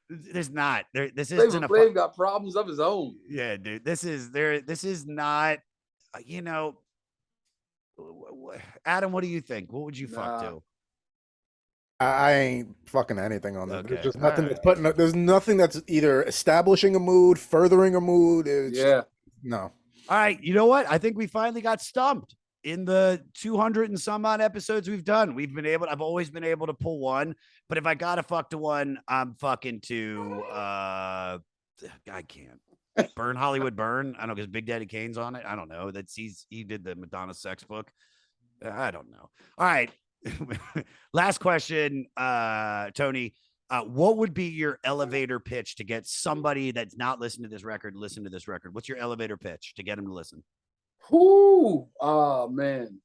There's not. This Flavor isn't a Flav got problems of his own. yeah, dude. This is not. You know, Adam. What do you think? What would you fuck Nah. to? I ain't fucking anything on this. Okay. There's just All nothing right. that's putting. There's nothing that's either establishing a mood, furthering a mood. It's Yeah. no. All right. You know what? I think we finally got stumped in the 200 and some odd episodes we've done. I've always been able to pull one, but if I gotta fuck to one, I'm fucking to I can't. Burn Hollywood Burn. I don't know because Big Daddy Kane's on it. I don't know. He did the Madonna sex book. I don't know. All right. Last question, Tony. What would be your elevator pitch to get somebody that's not listened to this record to listen to this record? What's your elevator pitch to get them to listen? Whoo. Oh man.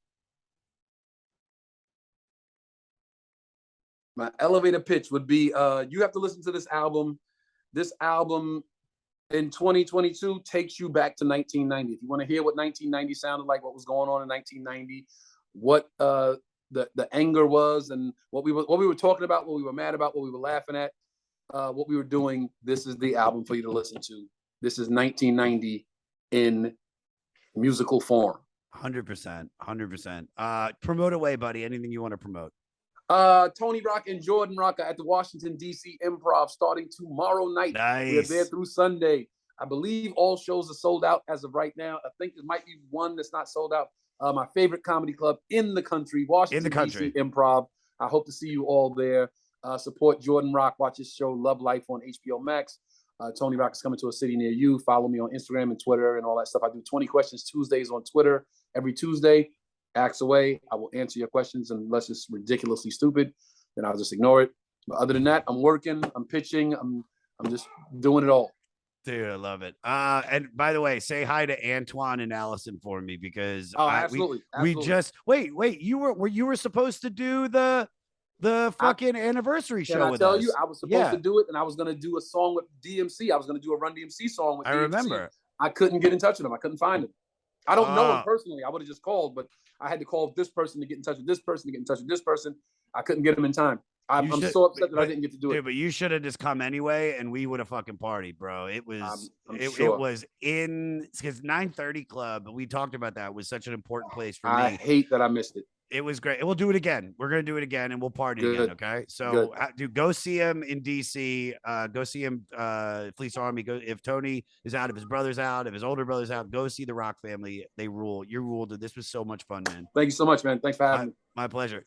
My elevator pitch would be you have to listen to this album. This album in 2022 takes you back to 1990. If you want to hear what 1990 sounded like, what was going on in 1990, what the anger was, and what we were talking about, what we were mad about, what we were laughing at, what we were doing, this is the album for you to listen to. This is 1990 in musical form. 100%. 100%. Promote away, buddy. Anything you want to promote? Tony Rock and Jordan Rock are at the Washington, D.C. Improv starting tomorrow night. Nice. We are there through Sunday. I believe all shows are sold out as of right now. I think there might be one that's not sold out. My favorite comedy club in the country, Washington, D.C. Improv. I hope to see you all there. Support Jordan Rock. Watch his show, Love Life, on HBO Max. Tony Rock is coming to a city near you. Follow me on Instagram and Twitter and all that stuff. I do 20 Questions Tuesdays on Twitter every Tuesday. Ask away. I will answer your questions unless it's ridiculously stupid. Then I'll just ignore it. But other than that, I'm working. I'm pitching. I'm just doing it all. Dude, I love it. And by the way, say hi to Antoine and Allison for me because absolutely. We just wait. You were supposed to do the fucking anniversary show with us. Can I tell you? I was supposed to do it, and I was going to do a song with DMC. I was going to do a Run-DMC song with DMC. I remember. I couldn't get in touch with him. I couldn't find him. I don't know him personally. I would have just called, but I had to call this person to get in touch with this person to get in touch with this person. I couldn't get him in time. I'm so upset that I didn't get to do it. Dude, but you should have just come anyway, and we would have fucking partied, bro. It was it was in because 930 Club. We talked about that. Was such an important place for me. I hate that I missed it. It was great. We'll do it again. We're gonna do it again, and we'll party again. Okay. So, dude, go see him in DC. Go see him. Fleece Army. Go if Tony is out, if his brother's out, if his older brother's out. Go see the Rock family. They rule. You ruled. This was so much fun, man. Thank you so much, man. Thanks for having me. My pleasure.